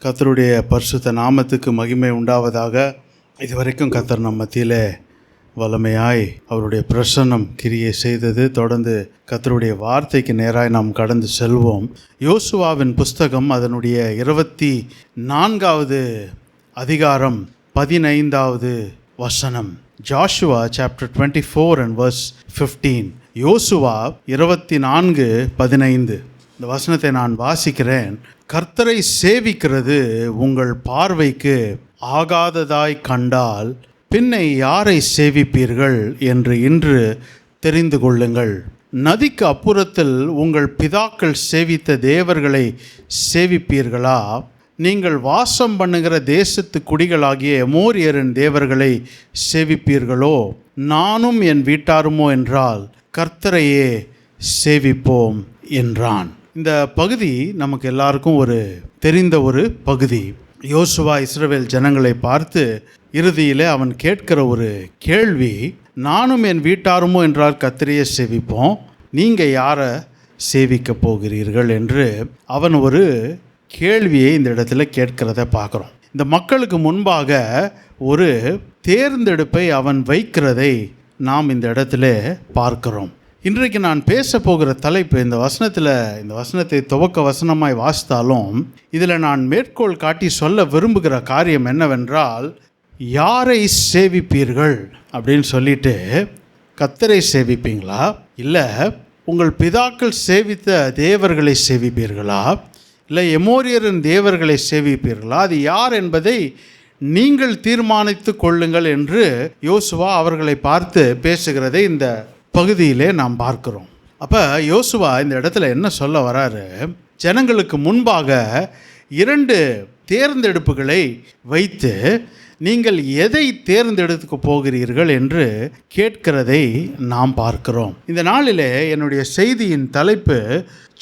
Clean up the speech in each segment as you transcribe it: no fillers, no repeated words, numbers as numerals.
கர்த்தருடைய பரிசுத்த நாமத்துக்கு மகிமை உண்டாவதாக. இதுவரைக்கும் கர்த்தர் நம் மத்தியிலே வல்லமையாய் அவருடைய பிரசன்னம் கிரியை செய்தது. தொடர்ந்து கர்த்தருடைய வார்த்தைக்கு நேராய் நாம் கடந்து செல்வோம். யோசுவாவின் புஸ்தகம் அதனுடைய 24வது அதிகாரம் 15வது வசனம். Joshua chapter 24 and verse 15. யோசுவா 24:15. இந்த வசனத்தை நான் வாசிக்கிறேன். கர்த்தரை சேவிக்கிறது உங்கள் பார்வைக்கு ஆகாததாய் கண்டால் பின்னை யாரை சேவிப்பீர்கள் என்று இன்று தெரிந்து கொள்ளுங்கள். நதிக்கு அப்புறத்தில் உங்கள் பிதாக்கள் சேவித்த தேவர்களை சேவிப்பீர்களா? நீங்கள் வாசம் பண்ணுகிற தேசத்து குடிகளாகிய எமோரியரின் தேவர்களை சேவிப்பீர்களோ? நானும் என் வீட்டாருமோ என்றால் கர்த்தரையே சேவிப்போம் என்றான். இந்த பகுதி நமக்கு எல்லாருக்கும் தெரிந்த ஒரு பகுதி. யோசுவா இஸ்ரவேல் ஜனங்களை பார்த்து இறுதியில் அவன் கேட்கிற ஒரு கேள்வி, நானும் என் வீட்டாருமோ என்றால் கர்த்தரையே சேவிப்போம், நீங்கள் யாரை சேவிக்க போகிறீர்கள் என்று அவன் ஒரு கேள்வியை இந்த இடத்துல கேட்கிறத பார்க்குறோம். இந்த மக்களுக்கு முன்பாக ஒரு தேர்ந்தெடுப்பை அவன் வைக்கிறதை நாம் இந்த இடத்துல பார்க்கிறோம். இன்றைக்கு நான் பேச போகிற தலைப்பு, இந்த வசனத்தை துவக்க வசனமாய் வாசித்தாலும் இதில் நான் மேற்கோள் காட்டி சொல்ல விரும்புகிற காரியம் என்னவென்றால், யாரை சேவிப்பீர்கள் அப்படின்னு சொல்லிட்டு, கர்த்தரை சேவிப்பீங்களா, இல்லை உங்கள் பிதாக்கள் சேவித்த தேவர்களை சேவிப்பீர்களா, இல்லை எமோரியரின் தேவர்களை சேவிப்பீர்களா? அது யார் என்பதை நீங்கள் தீர்மானித்து கொள்ளுங்கள் என்று யோசுவா அவர்களை பார்த்து பேசுகிறதை இந்த பகுதியிலே நாம் பார்க்கிறோம். அப்போ யோசுவா இந்த இடத்துல என்ன சொல்ல வராரு, ஜனங்களுக்கு முன்பாக 2 தேர்ந்தெடுப்புகளை வைத்து நீங்கள் எதை தேர்ந்தெடுக்க போகிறீர்கள் என்று கேட்கிறதை நாம் பார்க்கிறோம். இந்த நாளிலே என்னுடைய செய்தியின் தலைப்பு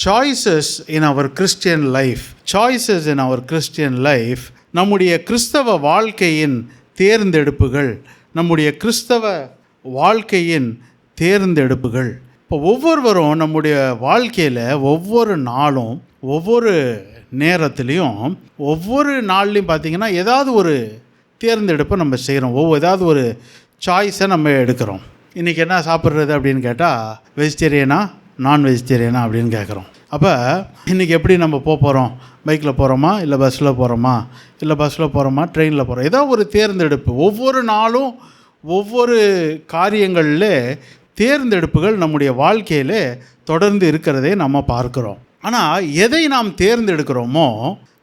choices in our Christian life. Choices in our Christian life. நம்முடைய கிறிஸ்தவ வாழ்க்கையின் தேர்ந்தெடுப்புகள், நம்முடைய கிறிஸ்தவ வாழ்க்கையின் தேர்ந்தெடுப்புகள். இப்போ ஒவ்வொருவரும் நம்முடைய வாழ்க்கையில் ஒவ்வொரு நாளும் ஒவ்வொரு நேரத்துலேயும் ஒவ்வொரு நாள்லையும் பார்த்திங்கன்னா ஏதாவது ஒரு தேர்ந்தெடுப்பை நம்ம செய்கிறோம். ஏதாவது ஒரு சாய்ஸை நம்ம எடுக்கிறோம். இன்றைக்கி என்ன சாப்பிட்றது அப்படின்னு கேட்டால், வெஜிடேரியனா நான் வெஜிடேரியனா அப்படின்னு கேட்குறோம். அப்போ இன்றைக்கி எப்படி நம்ம போகிறோம்? பைக்கில் போகிறோமா, இல்லை பஸ்ஸில் போகிறோமா, இல்லை பஸ்ஸில் போகிறோமா, ட்ரெயினில் போகிறோம். ஏதாவது ஒரு தேர்ந்தெடுப்பு. ஒவ்வொரு நாளும் ஒவ்வொரு காரியங்களில் தேர்ந்தெடுப்புகள் நம்முடைய வாழ்க்கையில் தொடர்ந்து இருக்கிறதை நம்ம பார்க்குறோம். ஆனால் எதை நாம் தேர்ந்தெடுக்கிறோமோ,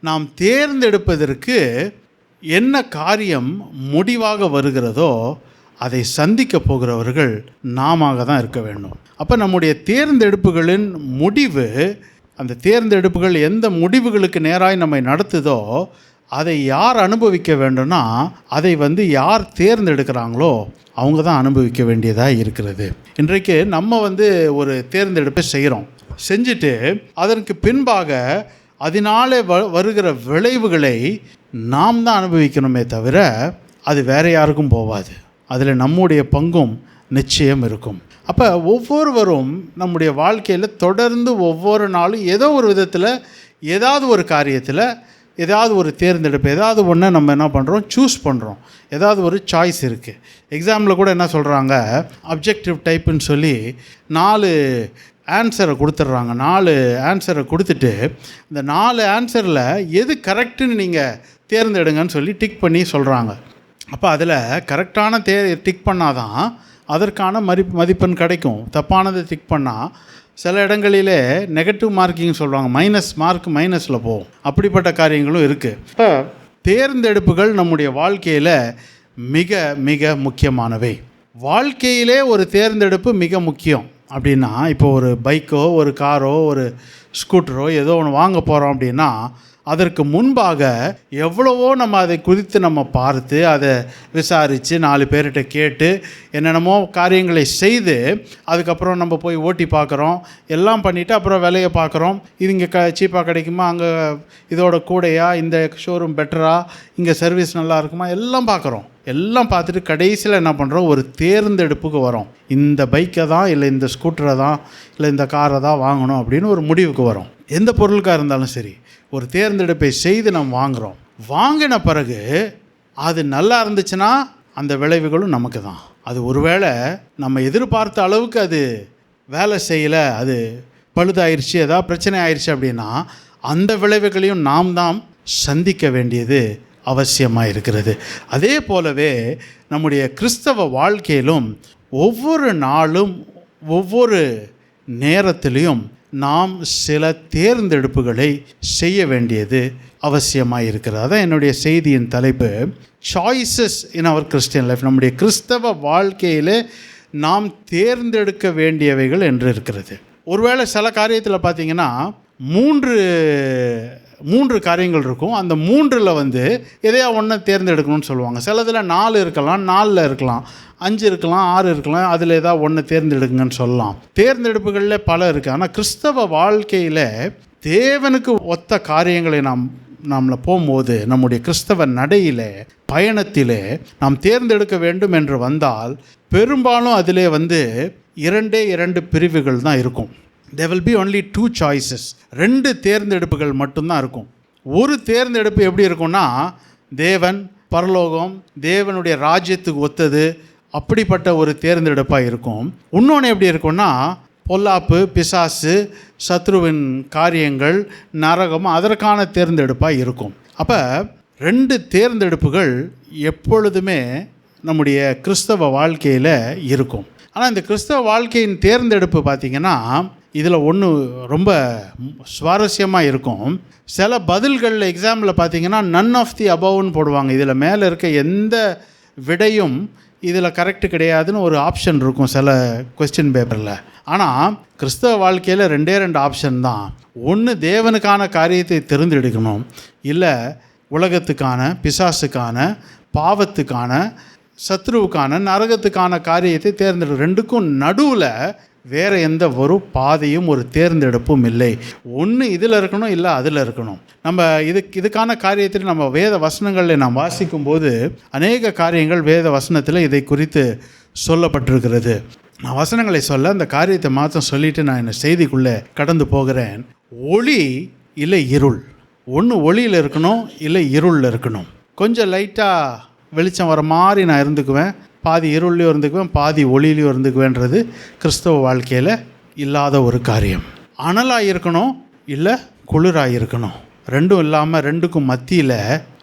நாம் தேர்ந்தெடுப்பதற்கு என்ன காரியம் முடிவாக வருகிறதோ அதை சந்திக்க போகிறவர்கள் நாம தான் இருக்க வேண்டும். அப்போ நம்முடைய தேர்ந்தெடுப்புகளின் முடிவு, அந்த தேர்ந்தெடுப்புகள் எந்த முடிவுகளுக்கு நேராய் நம்மை நடத்துதோ அதை யார் அனுபவிக்க வேண்டும்னா, அதை யார் தேர்ந்தெடுக்கிறாங்களோ அவங்க தான் அனுபவிக்க வேண்டியதாக இருக்கிறது. இன்றைக்கு நம்ம ஒரு தேர்ந்தெடுப்பை செய்கிறோம். செஞ்சுட்டு அதற்கு பின்பாக அதனால வருகிற விளைவுகளை நாம் தான் அனுபவிக்கணுமே தவிர அது வேறு யாருக்கும் போகாது. அதில் நம்முடைய பங்கும் நிச்சயம் இருக்கும். அப்போ ஒவ்வொருவரும் நம்முடைய வாழ்க்கையில் தொடர்ந்து ஒவ்வொரு நாளும் ஏதோ ஒரு விதத்தில் ஏதாவது ஒரு காரியத்தில் ஏதாவது ஒரு தேர்ந்தெடுப்பு, ஏதாவது ஒன்று நம்ம என்ன பண்ணுறோம், சூஸ் பண்ணுறோம். ஏதாவது ஒரு சாய்ஸ் இருக்குது. எக்ஸாமில் கூட என்ன சொல்கிறாங்க, அப்ஜெக்டிவ் டைப்புன்னு சொல்லி 4 ஆன்சரை கொடுத்துட்றாங்க. 4 ஆன்சரை கொடுத்துட்டு இந்த 4 ஆன்சரில் எது கரெக்டுன்னு நீங்கள் தேர்ந்தெடுங்கன்னு சொல்லி டிக் பண்ணி சொல்கிறாங்க. அப்போ அதில் கரெக்டான டிக் பண்ணால் தான் அதற்கான மதிப்பெண் கிடைக்கும். தப்பானதை டிக் பண்ணால் சில இடங்களிலே நெகட்டிவ் மார்க்கிங் சொல்லுவாங்க, மைனஸில் போகும். அப்படிப்பட்ட காரியங்களும் இருக்குது. இப்போ தேர்ந்தெடுப்புகள் நம்முடைய வாழ்க்கையில் மிக மிக முக்கியமானவை. வாழ்க்கையிலே ஒரு தேர்ந்தெடுப்பு மிக முக்கியம். அப்படின்னா இப்போ ஒரு பைக்கோ, ஒரு காரோ, ஒரு ஸ்கூட்டரோ ஏதோ ஒன்று வாங்க போகிறோம் அப்படின்னா அதற்கு முன்பாக எவ்வளவோ நம்ம அதை குறித்து நம்ம பார்த்து அதை விசாரித்து 4 பேர்கிட்ட கேட்டு என்னென்னமோ காரியங்களை செய்து அதுக்கப்புறம் நம்ம போய் ஓட்டி பார்க்குறோம். எல்லாம் பண்ணிவிட்டு அப்புறம் விலையை பார்க்குறோம். இது இங்கே சீப்பாக கிடைக்குமா, அங்கே இதோட கூடையா, இந்த ஷோரூம் பெட்டரா, இங்கே சர்வீஸ் நல்லா இருக்குமா, எல்லாம் பார்க்குறோம். எல்லாம் பார்த்துட்டு கடைசியில் என்ன பண்ணுறோம், ஒரு தேர்ந்தெடுப்புக்கு வரோம். இந்த பைக்கை தான், இல்லை இந்த ஸ்கூட்டரை தான், இல்லை இந்த காரை தான் வாங்கணும் அப்படின்னு ஒரு முடிவுக்கு வரோம். எந்த பொருளுக்காக இருந்தாலும் சரி, ஒரு தேர்ந்தெடுப்பை செய்து நம்ம வாங்குகிறோம். வாங்கின பிறகு அது நல்லா இருந்துச்சுன்னா அந்த விளைவுகளும் நமக்கு தான். அது ஒருவேளை நம்ம எதிர்பார்த்த அளவுக்கு அது வேலை செய்யலை, அது பழுதாயிருச்சு, ஏதாவது பிரச்சனை ஆயிடுச்சு அப்படின்னா அந்த விளைவுகளையும் நாம் தான் சந்திக்க வேண்டியது அவசியமாக இருக்கிறது. அதே போலவே நம்முடைய கிறிஸ்தவ வாழ்க்கையிலும் ஒவ்வொரு நாளும் ஒவ்வொரு நேரத்திலையும் நாம் சில தேர்ந்தெடுப்புகளை செய்ய வேண்டியது அவசியமாக இருக்கிறது. அதான் என்னுடைய செய்தியின் தலைப்பு, choices in our Christian life. நம்முடைய கிறிஸ்தவ வாழ்க்கையில் நாம் தேர்ந்தெடுக்க வேண்டியவைகள் என்று இருக்கிறது. ஒருவேளை சில காரியத்தில் பார்த்திங்கன்னா மூன்று காரியங்கள் இருக்கும். அந்த மூன்றில் எதையா ஒன்று தேர்ந்தெடுக்கணும்னு சொல்லுவாங்க. சிலதில் 4 இருக்கலாம், 4 இருக்கலாம், 5 இருக்கலாம், 6 இருக்கலாம், அதில் ஏதாவது ஒன்று தேர்ந்தெடுக்குங்கன்னு சொல்லலாம். தேர்ந்தெடுப்புகளில் பல இருக்குது. ஆனால் கிறிஸ்தவ வாழ்க்கையில் தேவனுக்கு ஒத்த காரியங்களை நம்மளை போகும்போது நம்முடைய கிறிஸ்தவ நடையில் பயணத்திலே நாம் தேர்ந்தெடுக்க வேண்டும் என்று வந்தால் பெரும்பாலும் அதிலே 2 பிரிவுகள் தான் இருக்கும். There will be only 2 choices. 2 தேர்ந்தெடுப்புகள் மட்டும்தான் இருக்கும். ஒரு தேர்ந்தெடுப்பு எப்படி இருக்கும்னா தேவன், பரலோகம், தேவனுடைய ராஜ்யத்துக்கு ஒத்தது, அப்படிப்பட்ட ஒரு தேர்ந்தெடுப்பாக இருக்கும். இன்னொன்று எப்படி இருக்கும்னா பொல்லாப்பு, பிசாசு, சத்ருவின் காரியங்கள், நரகம், அதற்கான தேர்ந்தெடுப்பாக இருக்கும். அப்போ 2 தேர்ந்தெடுப்புகள் எப்பொழுதுமே நம்முடைய கிறிஸ்தவ வாழ்க்கையில் இருக்கும். ஆனால் இந்த கிறிஸ்தவ வாழ்க்கையின் தேர்ந்தெடுப்பு பார்த்திங்கன்னா இதில் ஒன்று ரொம்ப சுவாரஸ்யமாக இருக்கும். சில பதில்களில் எக்ஸாமில் பார்த்திங்கன்னா நன் ஆஃப் தி அபவ்னு போடுவாங்க. இதில் மேலே இருக்க எந்த விடையும் இதில் கரெக்டு கிடையாதுன்னு ஒரு ஆப்ஷன் இருக்கும் சில கொஸ்டின் பேப்பரில். ஆனால் கிறிஸ்தவ வாழ்க்கையில் 2 ஆப்ஷன் தான். ஒன்று தேவனுக்கான காரியத்தை தேர்ந்தெடுக்கணும், இல்லை உலகத்துக்கான, பிசாசுக்கான, பாவத்துக்கான, சத்ருவுக்கான, நரகத்துக்கான காரியத்தை தேர்ந்தெடுக்கும். 2க்கும் நடுவில் வேறு எந்த ஒரு பாதையும் ஒரு தேர்ந்தெடுப்பும் இல்லை. ஒன்று இதில் இருக்கணும், இல்லை அதில் இருக்கணும். நம்ம இதுக்கான காரியத்தில் நம்ம வேத வசனங்களில் நாம் வாசிக்கும்போது அநேக காரியங்கள் வேத வசனத்தில் இதை குறித்து சொல்லப்பட்டிருக்கிறது. நான் வசனங்களை சொல்ல அந்த காரியத்தை மாத்திரம் சொல்லிவிட்டு நான் என்ன செய்திக்குள்ளே கடந்து போகிறேன். ஒளி இல்லை இருள். ஒன்று ஒளியில் இருக்கணும், இல்லை இருளில் இருக்கணும். கொஞ்சம் லைட்டாக வெளிச்சம் வர மாதிரி நான் இருந்துக்குவேன், பாதி இருள்லையும் இருந்துக்குவேன், பாதி ஒளியிலையும் இருந்துக்குவேன்றது கிறிஸ்தவ வாழ்க்கையில் இல்லாத ஒரு காரியம். அனலாக இருக்கணும், இல்லை குளிராக இருக்கணும். 2ம் இல்லாமல் 2க்கும் மத்தியில்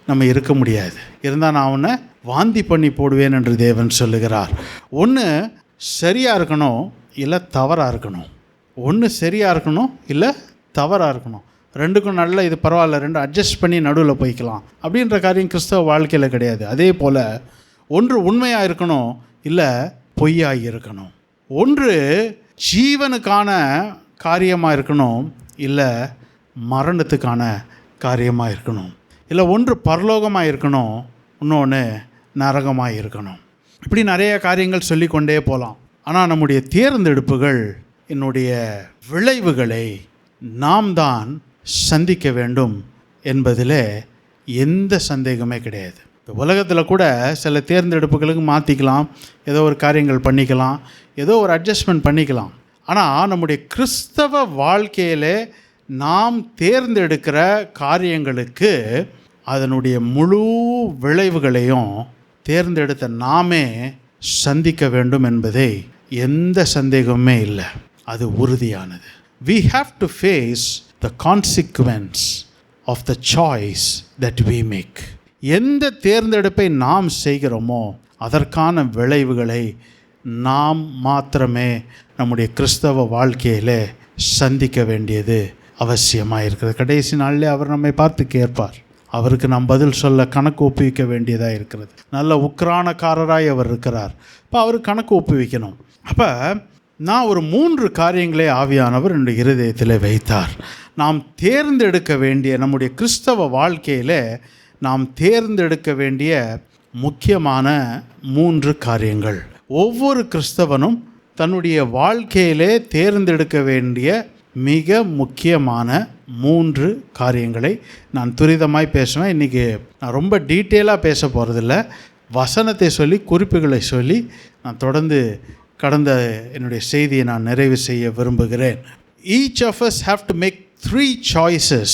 நம்ம இருக்க முடியாது. இருந்தால் நான் உன்னை வாந்தி பண்ணி போடுவேன் என்று தேவன் சொல்லுகிறார். ஒன்று சரியாக இருக்கணும், இல்லை தவறாக இருக்கணும். ஒன்று சரியாக இருக்கணும், இல்லை தவறாக இருக்கணும். 2க்கும் நல்ல இது பரவாயில்ல, 2 அட்ஜஸ்ட் பண்ணி நடுவில் போய்க்கலாம் அப்படின்ற காரியம் கிறிஸ்தவ வாழ்க்கையில் கிடையாது. அதே போல் ஒன்று உண்மையாக இருக்கணும், இல்லை பொய்யாக இருக்கணும். ஒன்று ஜீவனுக்கான காரியமாக இருக்கணும், இல்லை மரணத்துக்கான காரியமாக இருக்கணும். இல்லை ஒன்று பரலோகமாக இருக்கணும், இன்னொன்று நரகமாக இருக்கணும். இப்படி நிறைய காரியங்கள் சொல்லிக்கொண்டே போகலாம். ஆனால் நம்முடைய தேர்ந்தெடுப்புகள், என்னுடைய விளைவுகளை நாம் தான் சந்திக்க வேண்டும் என்பதில் எந்த சந்தேகமே கிடையாது. இந்த உலகத்தில் கூட சில தேர்ந்தெடுப்புகளுக்கு மாற்றிக்கலாம், ஏதோ ஒரு காரியங்கள் பண்ணிக்கலாம், ஏதோ ஒரு அட்ஜஸ்ட்மெண்ட் பண்ணிக்கலாம். ஆனால் நம்முடைய கிறிஸ்தவ வாழ்க்கையில் நாம் தேர்ந்தெடுக்கிற காரியங்களுக்கு அதனுடைய முழு விளைவுகளையும் தேர்ந்தெடுத்த நாமே சந்திக்க வேண்டும் என்பதை எந்த சந்தேகமே இல்லை. அது உறுதியானது. We have to face the consequence of the choice that we make. எந்த தேர்ந்தெடுப்பை நாம் செய்கிறோமோ அதற்கான விளைவுகளை நாம் மாத்திரமே நம்முடைய கிறிஸ்தவ வாழ்க்கையில் சந்திக்க வேண்டியது அவசியமாக இருக்கிறது. கடைசி நாளில் அவர் நம்மை பார்த்து கேட்பார். அவருக்கு நாம் பதில் சொல்ல கணக்கு ஒப்புவிக்க வேண்டியதாக இருக்கிறது. நல்ல உக்ரானக்காரராய் அவர் இருக்கிறார். இப்போ அவர் கணக்கு ஒப்புவிக்கணும். அப்போ நான் ஒரு 3 காரியங்களை ஆவியானவர் என்னுடைய இருதயத்தில் வைத்தார். நாம் தேர்ந்தெடுக்க வேண்டிய, நம்முடைய கிறிஸ்தவ வாழ்க்கையில் நாம் தேர்ந்தெடுக்க வேண்டிய முக்கியமான 3 காரியங்கள். ஒவ்வொரு கிறிஸ்தவனும் தன்னுடைய வாழ்க்கையிலே தேர்ந்தெடுக்க வேண்டிய மிக முக்கியமான 3 காரியங்களை நான் துரிதமாய் பேசுவேன். இன்றைக்கி நான் ரொம்ப டீட்டெயிலாக பேச போகிறதில்ல. வசனத்தை சொல்லி, குறிப்புகளை சொல்லி நான் தொடர்ந்து கடந்த என்னுடைய செய்தியை நான் நிறைவு செய்ய விரும்புகிறேன். Each of us have to make 3 choices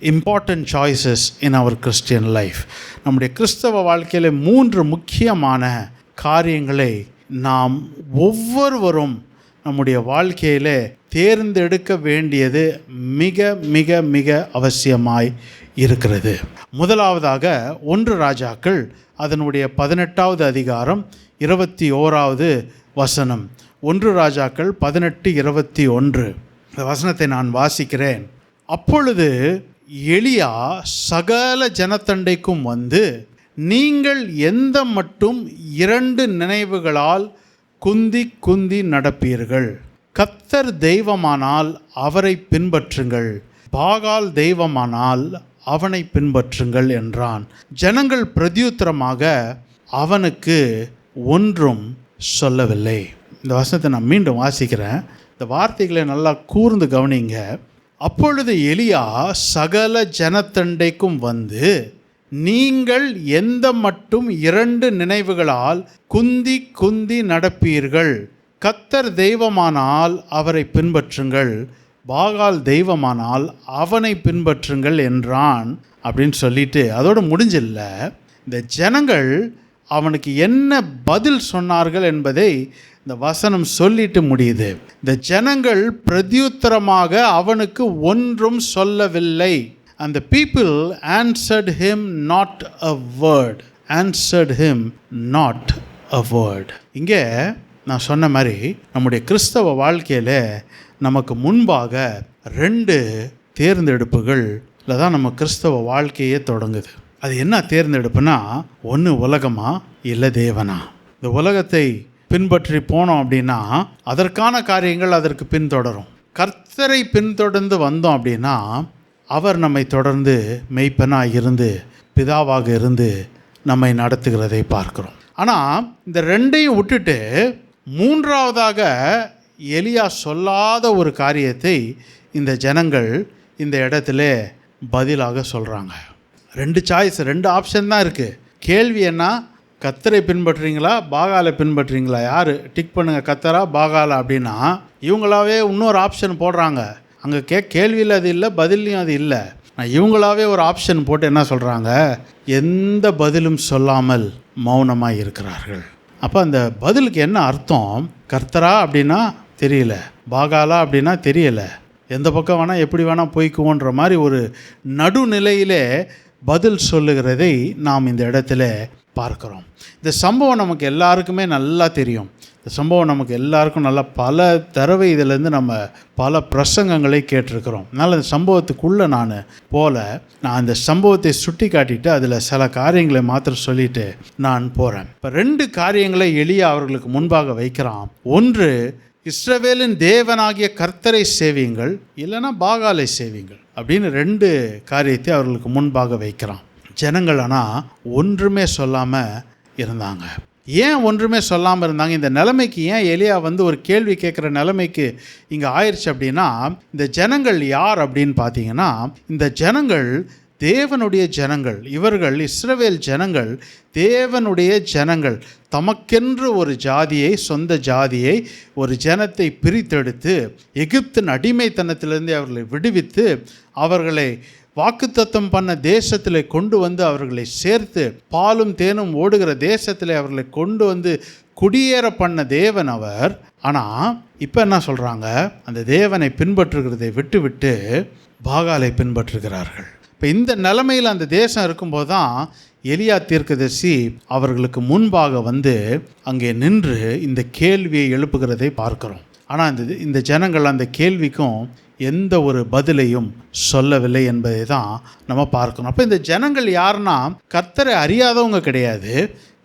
important choices in our Christian life. நம்முடைய கிறிஸ்தவ வாழ்க்கையில் 3 முக்கியமான காரியங்களை நாம் ஒவ்வொருவரும் நம்முடைய வாழ்க்கையில் தேர்ந்தெடுக்க வேண்டியது மிக மிக மிக அவசியமாய் இருக்கிறது. முதலாவதாக 1 ராஜாக்கள் அதனுடைய 18வது அதிகாரம் 21வது வசனம். 1 ராஜாக்கள் 18:21. இந்த வசனத்தை நான் வாசிக்கிறேன். அப்பொழுது எலியா சகல ஜனத்தண்டைக்கும் வந்து, நீங்கள் எந்த மட்டும் 2 நினைவுகளால் குந்தி குந்தி நடப்பீர்கள்? கர்த்தர் தெய்வமானால் அவரை பின்பற்றுங்கள், பாகால் தெய்வமானால் அவனை பின்பற்றுங்கள் என்றான். ஜனங்கள் பிரதியுத்தரமாக அவனுக்கு ஒன்றும் சொல்லவில்லை. இந்த வசனத்தை நான் மீண்டும் வாசிக்கிறேன். இந்த வார்த்தைகளை நல்லா கூர்ந்து கவனிங்க. அப்பொழுது எலியா சகல ஜனத்தண்டைக்கும் வந்து, நீங்கள் எந்த மட்டும் 2 நினைவுகளால் குந்தி குந்தி நடப்பீர்கள்? கர்த்தர் தெய்வமானால் அவரை பின்பற்றுங்கள், பாகால் தெய்வமானால் அவனை பின்பற்றுங்கள் என்றான் அப்படின்னு சொல்லிட்டு அதோடு முடிஞ்சில்ல. இந்த ஜனங்கள் அவனுக்கு என்ன பதில் சொன்னார்கள் என்பதை இந்த வசனம் சொல்லிட்டு முடியுது. இந்த ஜனங்கள் பிரதியுத்தரமாக அவனுக்கு ஒன்றும் சொல்லவில்லை. And the people answered him not a word. Answered him not a word. இங்கே நான் சொன்ன மாதிரி நம்முடைய கிறிஸ்தவ வாழ்க்கையில் நமக்கு முன்பாக 2 தேர்ந்தெடுப்புகள் தான் நம்ம கிறிஸ்தவ வாழ்க்கையே தொடங்குது. அது என்ன தேர்ந்தெடுப்புனா, ஒன்று உலகமா இல்லை தேவனா? இந்த உலகத்தை பின்பற்றி போனோம் அப்படின்னா அதற்கான காரியங்கள் அதற்கு பின்தொடரும். கர்த்தரை பின்தொடர்ந்து வந்தோம் அப்படின்னா அவர் நம்மை தொடர்ந்து மெய்ப்பனாக இருந்து பிதாவாக இருந்து நம்மை நடத்துகிறதை பார்க்கிறோம். ஆனால் இந்த 2ஐயும் விட்டுட்டு 3வதாக எலியா சொல்லாத ஒரு காரியத்தை இந்த ஜனங்கள் இந்த இடத்துல பதிலாக சொல்கிறாங்க. 2 சாய்ஸ், 2 ஆப்ஷன் தான் இருக்குது. கேள்வி என்ன? கர்த்தரை பின்பற்றுறீங்களா பாகாலை பின்பற்றுறீங்களா? யார் டிக் பண்ணுங்கள், கர்த்தரா பாகாலா அப்படின்னா இவங்களாவே இன்னொரு ஆப்ஷன் போடுறாங்க. அங்கே கேள்வியில் அது இல்லை, பதிலையும் அது இல்லை. இவங்களாவே ஒரு ஆப்ஷன் போட்டு என்ன சொல்கிறாங்க? எந்த பதிலும் சொல்லாமல் மௌனமாக இருக்கிறார்கள். அப்போ அந்த பதிலுக்கு என்ன அர்த்தம்? கர்த்தரா அப்படின்னா தெரியல, பாகாலா அப்படின்னா தெரியல, எந்த பக்கம் வேணால் எப்படி வேணால் போய்க்குவோன்ற மாதிரி ஒரு நடுநிலையிலே பதில் சொல்லுகிறதை நாம் இந்த இடத்துல பார்க்குறோம். இந்த சம்பவம் நமக்கு எல்லாருக்குமே நல்லா தெரியும். இந்த சம்பவம் நமக்கு எல்லாருக்கும் நல்லா பல தடவை இதிலேருந்து நம்ம பல பிரசங்கங்களை கேட்டிருக்கிறோம். அதனால் இந்த சம்பவத்துக்குள்ளே நான் அந்த சம்பவத்தை சுட்டி காட்டிட்டு அதில் சில காரியங்களை மாத்திரம் சொல்லிட்டு நான் போகிறேன். இப்போ 2 காரியங்களை எலியா அவர்களுக்கு முன்பாக வைக்கிறான். ஒன்று, இஸ்ரவேலின் தேவனாகிய கர்த்தரை சேவியுங்கள், இல்லைன்னா பாகாலை சேவியுங்கள் அப்படின்னு 2 காரியத்தை அவர்களுக்கு முன்பாக வைக்கிறான். ஜனங்கள் ஆனால் ஒன்றுமே சொல்லாமல் இருந்தாங்க. ஏன் ஒன்றுமே சொல்லாமல் இருந்தாங்க? இந்த நிலைமைக்கு ஏன் எலியா ஒரு கேள்வி கேட்குற நிலைமைக்கு இங்கே ஆயிடுச்சு அப்படின்னா, இந்த ஜனங்கள் யார் அப்படின்னு பார்த்தீங்கன்னா, இந்த ஜனங்கள் தேவனுடைய ஜனங்கள். இவர்கள் இஸ்ரவேல் ஜனங்கள் தேவனுடைய ஜனங்கள். தமக்கென்று ஒரு ஜாதியை, சொந்த ஜாதியை, ஒரு ஜனத்தை பிரித்தெடுத்து எகிப்தின் அடிமைத்தனத்திலிருந்து அவர்களை விடுவித்து அவர்களை வாக்குத்தத்தம் பண்ண தேசத்தில் கொண்டு வந்து அவர்களை சேர்த்து பாலும் தேனும் ஓடுகிற தேசத்தில் அவர்களை கொண்டு வந்து குடியேற பண்ண தேவன் அவர். ஆனால் இப்போ என்ன சொல்கிறாங்க? அந்த தேவனை பின்பற்றுகிறதை விட்டு விட்டு பாகாலை பின்பற்றுகிறார்கள். இப்போ இந்த நிலைமையில் அந்த தேசம் இருக்கும்போது தான் எலியா தீர்க்கதரிசி அவர்களுக்கு முன்பாக அங்கே நின்று இந்த கேள்வியை எழுப்புகிறதை பார்க்கிறோம். ஆனால் இந்த ஜனங்கள் அந்த கேள்விக்கும் எந்த ஒரு பதிலையும் சொல்லவில்லை என்பதை தான் நம்ம பார்க்கணும். அப்போ இந்த ஜனங்கள் யாருன்னா, கர்த்தரை அறியாதவங்க கிடையாது,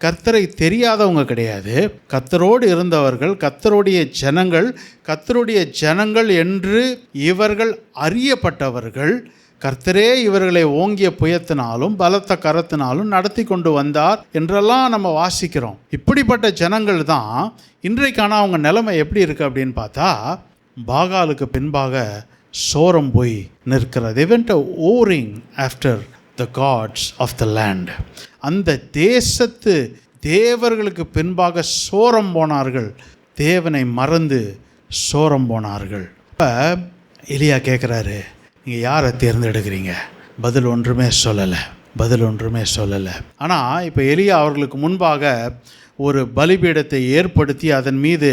கர்த்தரை தெரியாதவங்க கிடையாது. கர்த்தரோடு இருந்தவர்கள், கர்த்தருடைய ஜனங்கள் என்று இவர்கள் அறியப்பட்டவர்கள். கர்த்தரே இவர்களை ஓங்கிய புயத்தினாலும் பலத்த கரத்தினாலும் நடத்தி கொண்டு வந்தார் என்றெல்லாம் நம்ம வாசிக்கிறோம். இப்படிப்பட்ட ஜனங்கள் தான் இன்றைக்கான அவங்க நிலைமை எப்படி இருக்குது அப்படின்னு பார்த்தா, பாகாலுக்கு பின்பாக சோரம் போய் நிற்கிறது. They went warring after the gods of the land. அந்த தேசத்து தேவர்களுக்கு பின்பாக சோரம் போனார்கள், தேவனை மறந்து சோரம் போனார்கள். இப்போ எலியா கேட்குறாரு, நீங்கள் யாரை தேர்ந்தெடுக்கிறீங்க? பதில் ஒன்றுமே சொல்லலை. ஆனால் இப்போ எலியா அவர்களுக்கு முன்பாக ஒரு பலிபீடத்தை ஏற்படுத்தி அதன் மீது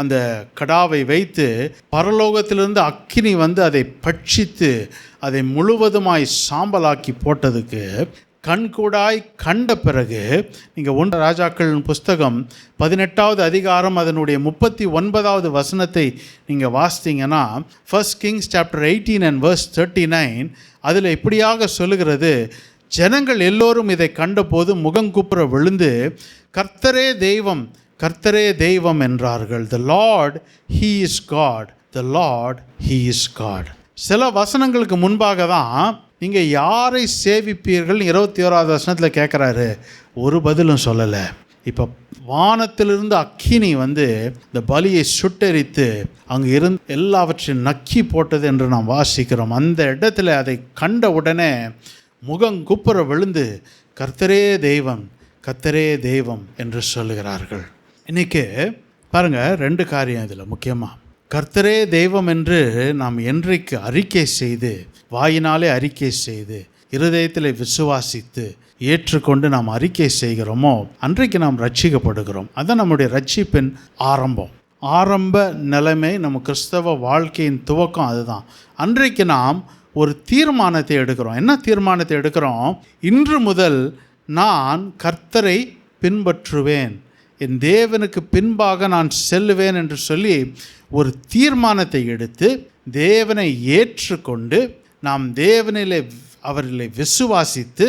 அந்த கடாவை வைத்து பரலோகத்திலிருந்து அக்கினி வந்து அதை பட்சித்து அதை முழுவதுமாய் சாம்பலாக்கி போட்டதுக்கு கண்கூடாய் கண்ட பிறகு நீங்கள் 1 ராஜாக்கள் புஸ்தகம் 18வது அதிகாரம் அதனுடைய 39வது வசனத்தை நீங்கள் வாசித்தீங்கன்னா, 1 Kings chapter 18 and verse 39, அதில் இப்படியாக சொல்லுகிறது, ஜனங்கள் எல்லோரும் இதை கண்டபோது முகங்குப்புற விழுந்து கர்த்தரே தெய்வம், கர்த்தரே தெய்வம் என்றார்கள். The Lord, He is God. The Lord, He is God. சில வசனங்களுக்கு முன்பாக தான் நீங்கள் யாரை சேவிப்பீர்கள் 21வது வசனத்தில் கேட்குறாரு. ஒரு பதிலும் சொல்லலை. இப்போ வானத்திலிருந்து அக்கினி வந்து இந்த பலியை சுட்டெரித்து அங்கே இருந்து எல்லாவற்றையும் நக்கி போட்டது என்று நாம் வாசிக்கிறோம். அந்த இடத்துல அதை கண்ட உடனே முகங்குப்புற விழுந்து கர்த்தரே தெய்வம், கர்த்தரே தெய்வம் என்று சொல்லுகிறார்கள். இன்றைக்கி பாருங்கள், 2 காரியம் இதில் முக்கியமாக. கர்த்தரே தெய்வம் என்று நாம் என்றைக்கு அறிக்கை செய்து, வாயினாலே அறிக்கை செய்து, இருதயத்தில் விசுவாசித்து ஏற்றுக்கொண்டு நாம் அறிக்கை செய்கிறோமோ அன்றைக்கு நாம் ரட்சிக்கப்படுகிறோம். அதுதான் நம்முடைய ரட்சிப்பின் ஆரம்ப நிலைமை. நம்ம கிறிஸ்தவ வாழ்க்கையின் துவக்கம் அதுதான். அன்றைக்கு நாம் ஒரு தீர்மானத்தை எடுக்கிறோம். என்ன தீர்மானத்தை எடுக்கிறோம்? இன்று முதல் நான் கர்த்தரை பின்பற்றுவேன், என் தேவனுக்கு பின்பாக நான் செல்லுவேன் என்று சொல்லி ஒரு தீர்மானத்தை எடுத்து தேவனை ஏற்றுக்கொண்டு நாம் அவரிலே விசுவாசித்து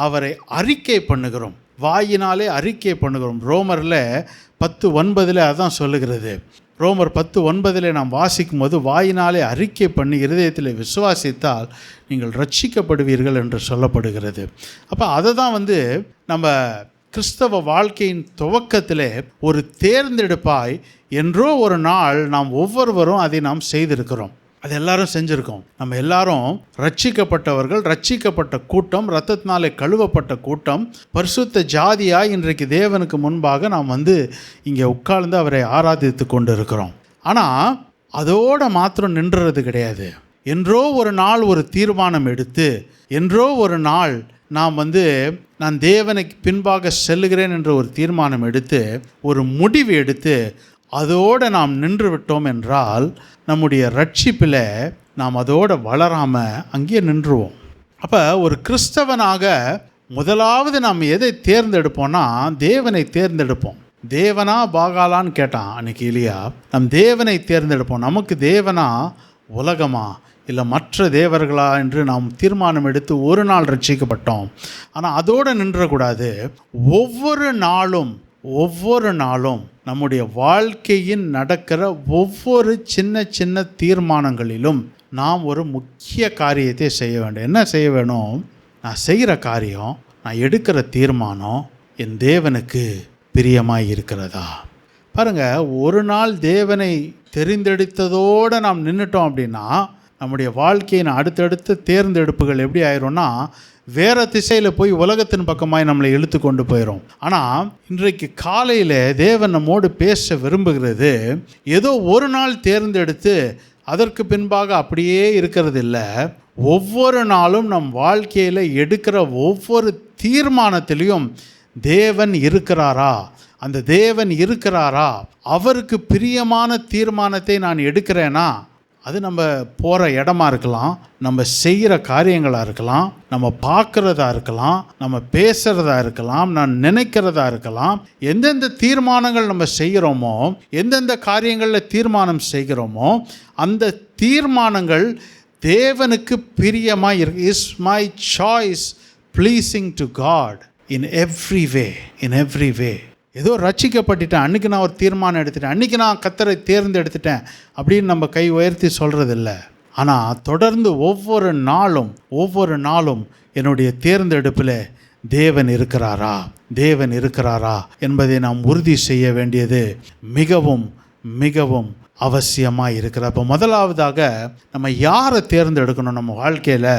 அவரை அறிக்கை பண்ணுகிறோம். வாயினாலே அறிக்கை பண்ணுகிறோம். ரோமரில் 10:9 அதான் சொல்லுகிறது. ரோமர் 10:9 நாம் வாசிக்கும் போது, வாயினாலே அறிக்கை பண்ணி இருதயத்தில் விசுவாசித்தால் நீங்கள் ரட்சிக்கப்படுவீர்கள் என்று சொல்லப்படுகிறது. அப்போ அதை தான் வந்து நம்ம கிறிஸ்தவ வாழ்க்கையின் துவக்கத்திலே ஒரு தேர்ந்தெடுப்பாய் என்றோ ஒரு நாள் நாம் ஒவ்வொருவரும் அதை நாம் செய்திருக்கிறோம். அது எல்லாரும் செஞ்சுருக்கோம். நம்ம எல்லாரும் ரட்சிக்கப்பட்டவர்கள், ரட்சிக்கப்பட்ட கூட்டம், இரத்தத்தினாலே கழுவப்பட்ட கூட்டம், பரிசுத்த ஜாதியாய் இன்றைக்கு தேவனுக்கு முன்பாக நாம் வந்து இங்கே உட்கார்ந்து அவரை ஆராதித்து கொண்டு இருக்கிறோம். ஆனால் அதோடு மாத்திரம் நின்றுறது கிடையாது. என்றோ ஒரு நாள் ஒரு தீர்மானம் எடுத்து, என்றோ ஒரு நாள் நாம் வந்து நான் தேவனுக்கு பின்பாக செல்லுகிறேன் என்ற ஒரு தீர்மானம் எடுத்து, ஒரு முடிவு எடுத்து அதோடு நாம் நின்று விட்டோம் என்றால் நம்முடைய ரட்சிப்பில் நாம் அதோடு வளராமல் அங்கேயே நின்றுவோம். அப்போ ஒரு கிறிஸ்தவனாக முதலாவது நாம் எதை தேர்ந்தெடுப்போம்னா தேவனை தேர்ந்தெடுப்போம். தேவனா பாகாலான்னு கேட்டான் அன்றைக்கி எலியா. நம் தேவனை தேர்ந்தெடுப்போம். நமக்கு தேவனா உலகமா இல்லை மற்ற தேவர்களா என்று நாம் தீர்மானம் எடுத்து ஒரு நாள் ரட்சிக்கப்பட்டோம். ஆனால் அதோடு நின்றக்கூடாது. ஒவ்வொரு நாளும் நம்முடைய வாழ்க்கையின் நடக்கிற ஒவ்வொரு சின்ன சின்ன தீர்மானங்களிலும் நாம் ஒரு முக்கிய காரியத்தை செய்ய வேண்டும். என்ன செய்ய வேணும்? நான் செய்கிற காரியம், நான் எடுக்கிற தீர்மானம் என் தேவனுக்கு பிரியமாய் இருக்கிறதா? பாருங்கள், ஒரு நாள் தேவனை தெரிந்தெடுத்ததோடு நாம் நின்றுட்டோம் அப்படின்னா நம்முடைய வாழ்க்கையின் அடுத்தடுத்த தேர்ந்தெடுப்புகள் எப்படி ஆயிரும்னா வேறு திசையில் போய் உலகத்தின் பக்கமாய் நம்மளை இழுத்து கொண்டு போயிடும். ஆனால் இன்றைக்கு காலையில் தேவன் நம்மோடு பேச விரும்புகிறது ஏதோ ஒரு நாள் தேர்ந்தெடுத்து அதற்கு பின்பாக அப்படியே இருக்கிறது இல்லை. ஒவ்வொரு நாளும் நம் வாழ்க்கையில் எடுக்கிற ஒவ்வொரு தீர்மானத்திலையும் தேவன் இருக்கிறாரா, அந்த தேவன் இருக்கிறாரா, அவருக்கு பிரியமான தீர்மானத்தை நான் எடுக்கிறேனா? அது நம்ம போகிற இடமா இருக்கலாம், நம்ம செய்கிற காரியங்களாக இருக்கலாம், நம்ம பார்க்குறதா இருக்கலாம், நம்ம பேசுகிறதா இருக்கலாம், நான் நினைக்கிறதா இருக்கலாம். எந்தெந்த தீர்மானங்கள் நம்ம செய்கிறோமோ, எந்தெந்த காரியங்களில் தீர்மானம் செய்கிறோமோ அந்த தீர்மானங்கள் தேவனுக்கு பிரியமாக இருக்கு. Is my choice pleasing to God in every way. ஏதோ ரட்சிக்கப்பட்டுட்டேன், அன்றைக்கி நான் ஒரு தீர்மானம் எடுத்துட்டேன், அன்றைக்கி நான் கர்த்தரை தேர்ந்தெடுத்துட்டேன் அப்படின்னு நம்ம கை உயர்த்தி சொல்கிறதில்ல. ஆனால் தொடர்ந்து ஒவ்வொரு நாளும் என்னுடைய தேர்ந்தெடுப்பில் தேவன் இருக்கிறாரா என்பதை நாம் உறுதி செய்ய வேண்டியது மிகவும் அவசியமாக இருக்கிற. அப்போ முதலாவதாக நம்ம யாரை தேர்ந்தெடுக்கணும்? நம்ம வாழ்க்கையில்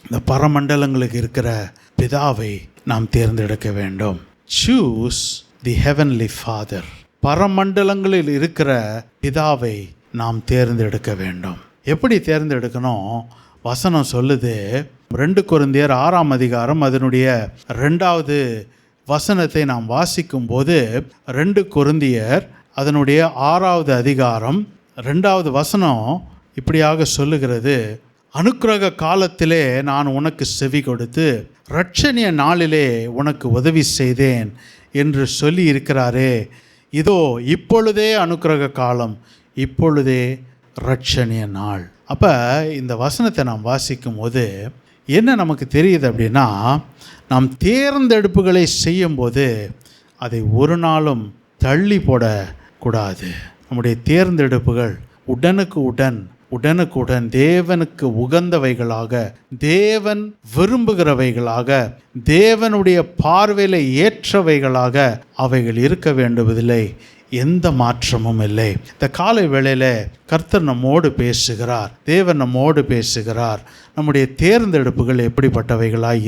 இந்த பரமண்டலங்களுக்கு இருக்கிற பிதாவை நாம் தேர்ந்தெடுக்க வேண்டும். Choose the heavenly father. பரமண்டலங்களில் இருக்கிற பிதாவை நாம் தேர்ந்தெடுக்க வேண்டும். எப்படி தேர்ந்தெடுக்கணும்? வசனம் சொல்லுது. 2 கொரிந்தியர் 6ஆம் அதிகாரம் அதனுடைய 2வது வசனத்தை நாம் வாசிக்கும் போது 2 கொரிந்தியர் அதனுடைய 6வது அதிகாரம் 2வது வசனம் இப்படியாக சொல்லுகிறது. அனுக்கிரக காலத்திலே நான் உனக்கு செவி கொடுத்து இரட்சணிய நாளிலே உனக்கு உதவி செய்தேன் என்று சொல்லி இருக்கிறாரே. இதோ இப்பொழுதே அனுக்கிரக காலம், இப்பொழுதே இரட்சணிய நாள். அப்போ இந்த வசனத்தை நாம் வாசிக்கும் போது என்ன நமக்கு தெரியுது அப்படின்னா, நாம் தேர்ந்தெடுப்புகளை செய்யும்போது அதை ஒரு நாளும் தள்ளி போடக்கூடாது. நம்முடைய தேர்ந்தெடுப்புகள் உடனுக்குடன் தேவனுக்கு உகந்தவைகளாக, தேவன் விரும்புகிறவைகளாக, தேவனுடைய பார்வையில் ஏற்றவைகளாக அவைகள் இருக்க வேண்டுவதில்லை. எந்த மாற்றமும் இல்லை. இந்த காலை வேளையில் கர்த்தர் நம்மோடு பேசுகிறார், தேவன் நம்மோடு பேசுகிறார். நம்முடைய தேர்ந்தெடுப்புகள் எப்படிப்பட்டவைகளாய்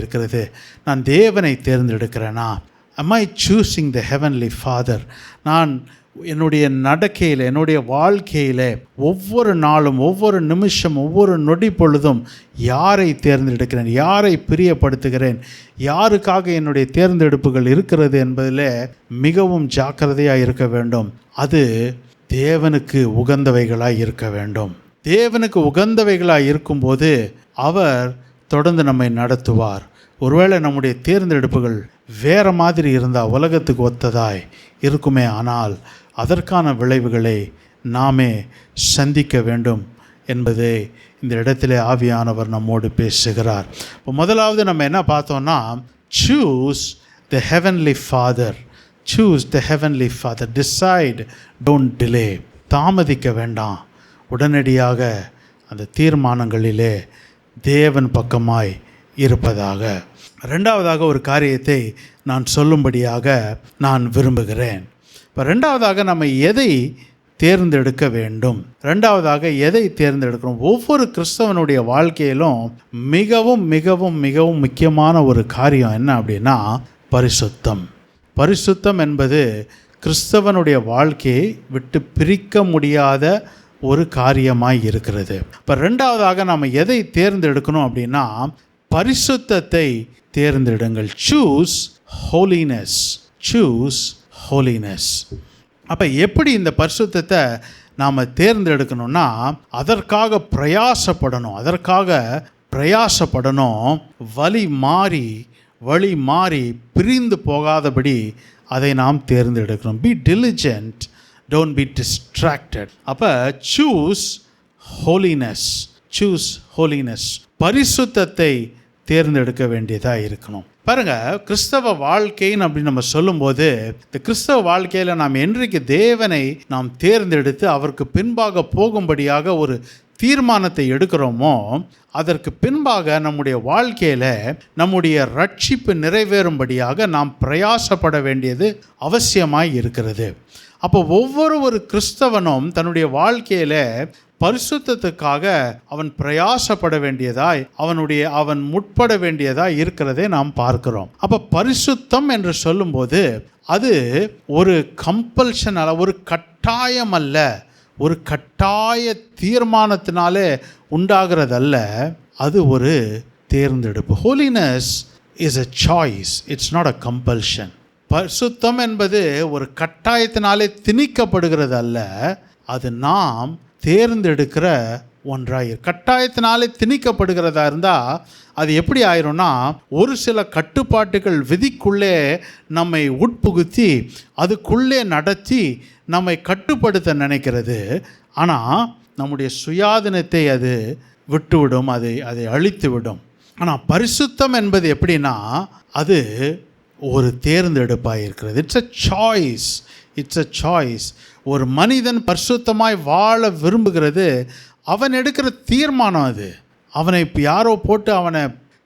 இருக்கிறது? நான் தேவனை தேர்ந்தெடுக்கிறேனா? Am I choosing the heavenly Father? நான் என்னுடைய நடக்கையில், என்னுடைய வாழ்க்கையில் ஒவ்வொரு நாளும், ஒவ்வொரு நிமிஷம், ஒவ்வொரு நொடி பொழுதும் யாரை தேர்ந்தெடுக்கிறேன், யாரை பிரியப்படுத்துகிறேன், யாருக்காக என்னுடைய தேர்ந்தெடுப்புகள் இருக்கிறது என்பதில் மிகவும் ஜாக்கிரதையாக இருக்க வேண்டும். அது தேவனுக்கு உகந்தவைகளாக இருக்க வேண்டும். தேவனுக்கு உகந்தவைகளாக இருக்கும்போது அவர் தொடர்ந்து நம்மை நடத்துவார். ஒருவேளை நம்முடைய தேர்ந்தெடுப்புகள் வேறு மாதிரி இருந்தால், உலகத்துக்கு ஒத்ததாய் இருக்குமே, ஆனால் அதற்கான விளைவுகளை நாமே சந்திக்க வேண்டும் என்பதை இந்த இடத்திலே ஆவியானவர் நம்மோடு பேசுகிறார். இப்போ முதலாவது நம்ம என்ன பார்த்தோம்னா, choose the heavenly Father. choose the heavenly Father. decide, don't delay. தாமதிக்க வேண்டாம். உடனடியாக அந்த தீர்மானங்களிலே தேவன் பக்கமாய் இருப்பதாக. 2வதாக ஒரு காரியத்தை நான் சொல்லும்படியாக நான் விரும்புகிறேன். இப்போ 2வதாக நம்ம எதை தேர்ந்தெடுக்க வேண்டும்? 2வதாக எதை தேர்ந்தெடுக்கிறோம்? ஒவ்வொரு கிறிஸ்தவனுடைய வாழ்க்கையிலும் மிகவும் மிகவும் மிகவும் முக்கியமான ஒரு காரியம் என்ன அப்படின்னா, பரிசுத்தம். பரிசுத்தம் என்பது கிறிஸ்தவனுடைய வாழ்க்கையை விட்டு பிரிக்க முடியாத ஒரு காரியமாய் இருக்கிறது. இப்போ 2வதாக நாம் எதை தேர்ந்தெடுக்கணும் அப்படின்னா, பரிசுத்தத்தை தேர்ந்தெடுங்கள். choose holiness. choose holiness. அப்போ எப்படி இந்த பரிசுத்தத்தை நாம் தேர்ந்தெடுக்கணும்னா, அதற்காக பிரயாசப்படணும். வழி மாறி பிரிந்து போகாதபடி அதை நாம் தேர்ந்தெடுக்கணும். be diligent, don't be distracted. அப்போ choose holiness. பரிசுத்தத்தை தேர்ந்தெடுக்க வேண்டியதாக இருக்கணும். பாருங்கள், கிறிஸ்தவ வாழ்க்கைன்னு அப்படின்னு நம்ம சொல்லும்போது, இந்த கிறிஸ்தவ வாழ்க்கையில் நாம் என்றைக்கு தேவனை நாம் தேர்ந்தெடுத்து அவருக்கு பின்பாக போகும்படியாக ஒரு தீர்மானத்தை எடுக்கிறோமோ, அதற்கு பின்பாக நம்முடைய வாழ்க்கையில் நம்முடைய ரட்சிப்பு நிறைவேறும்படியாக நாம் பிரயாசப்பட வேண்டியது அவசியமாய் இருக்கிறது. அப்போ ஒவ்வொரு கிறிஸ்தவனும் தன்னுடைய வாழ்க்கையில் பரிசுத்தத்துக்காக அவன் பிரயாசப்பட வேண்டியதாய், அவன் முற்பட வேண்டியதாய் இருக்கிறதை நாம் பார்க்கிறோம். அப்போ பரிசுத்தம் என்று சொல்லும்போது அது ஒரு கம்பல்ஷன் அல்ல, ஒரு கட்டாயம் அல்ல, ஒரு கட்டாய தீர்மானத்தினாலே உண்டாகிறதல்ல, அது ஒரு தேர்ந்தெடுப்பு. Holiness is a choice, it's not a compulsion. பரிசுத்தம் என்பது ஒரு கட்டாயத்தினாலே திணிக்கப்படுகிறது அல்ல, அது நாம் தேர்ந்தெடுக்கிற ஒன்றாய். கட்டாயத்தினாலே திணிக்கப்படுகிறதா இருந்தால் அது எப்படி ஆயிரும்னா, ஒரு சில கட்டுப்பாட்டுகள் விதிக்குள்ளே நம்மை உட்புகுத்தி அதுக்குள்ளே நடத்தி நம்மை கட்டுப்படுத்த நினைக்கிறது. ஆனால் நம்முடைய சுயாதீனத்தை அது விட்டுவிடும், அதை அழித்துவிடும். ஆனால் பரிசுத்தம் என்பது எப்படின்னா, அது ஒரு தேர்ந்தெடுப்பாக இருக்கிறது. It's a choice. ஒரு மனிதன் பரிசுத்தமாய் வாழ விரும்புகிறது அவன் எடுக்கிற தீர்மானம். அது அவனை இப்போ யாரோ போட்டு அவனை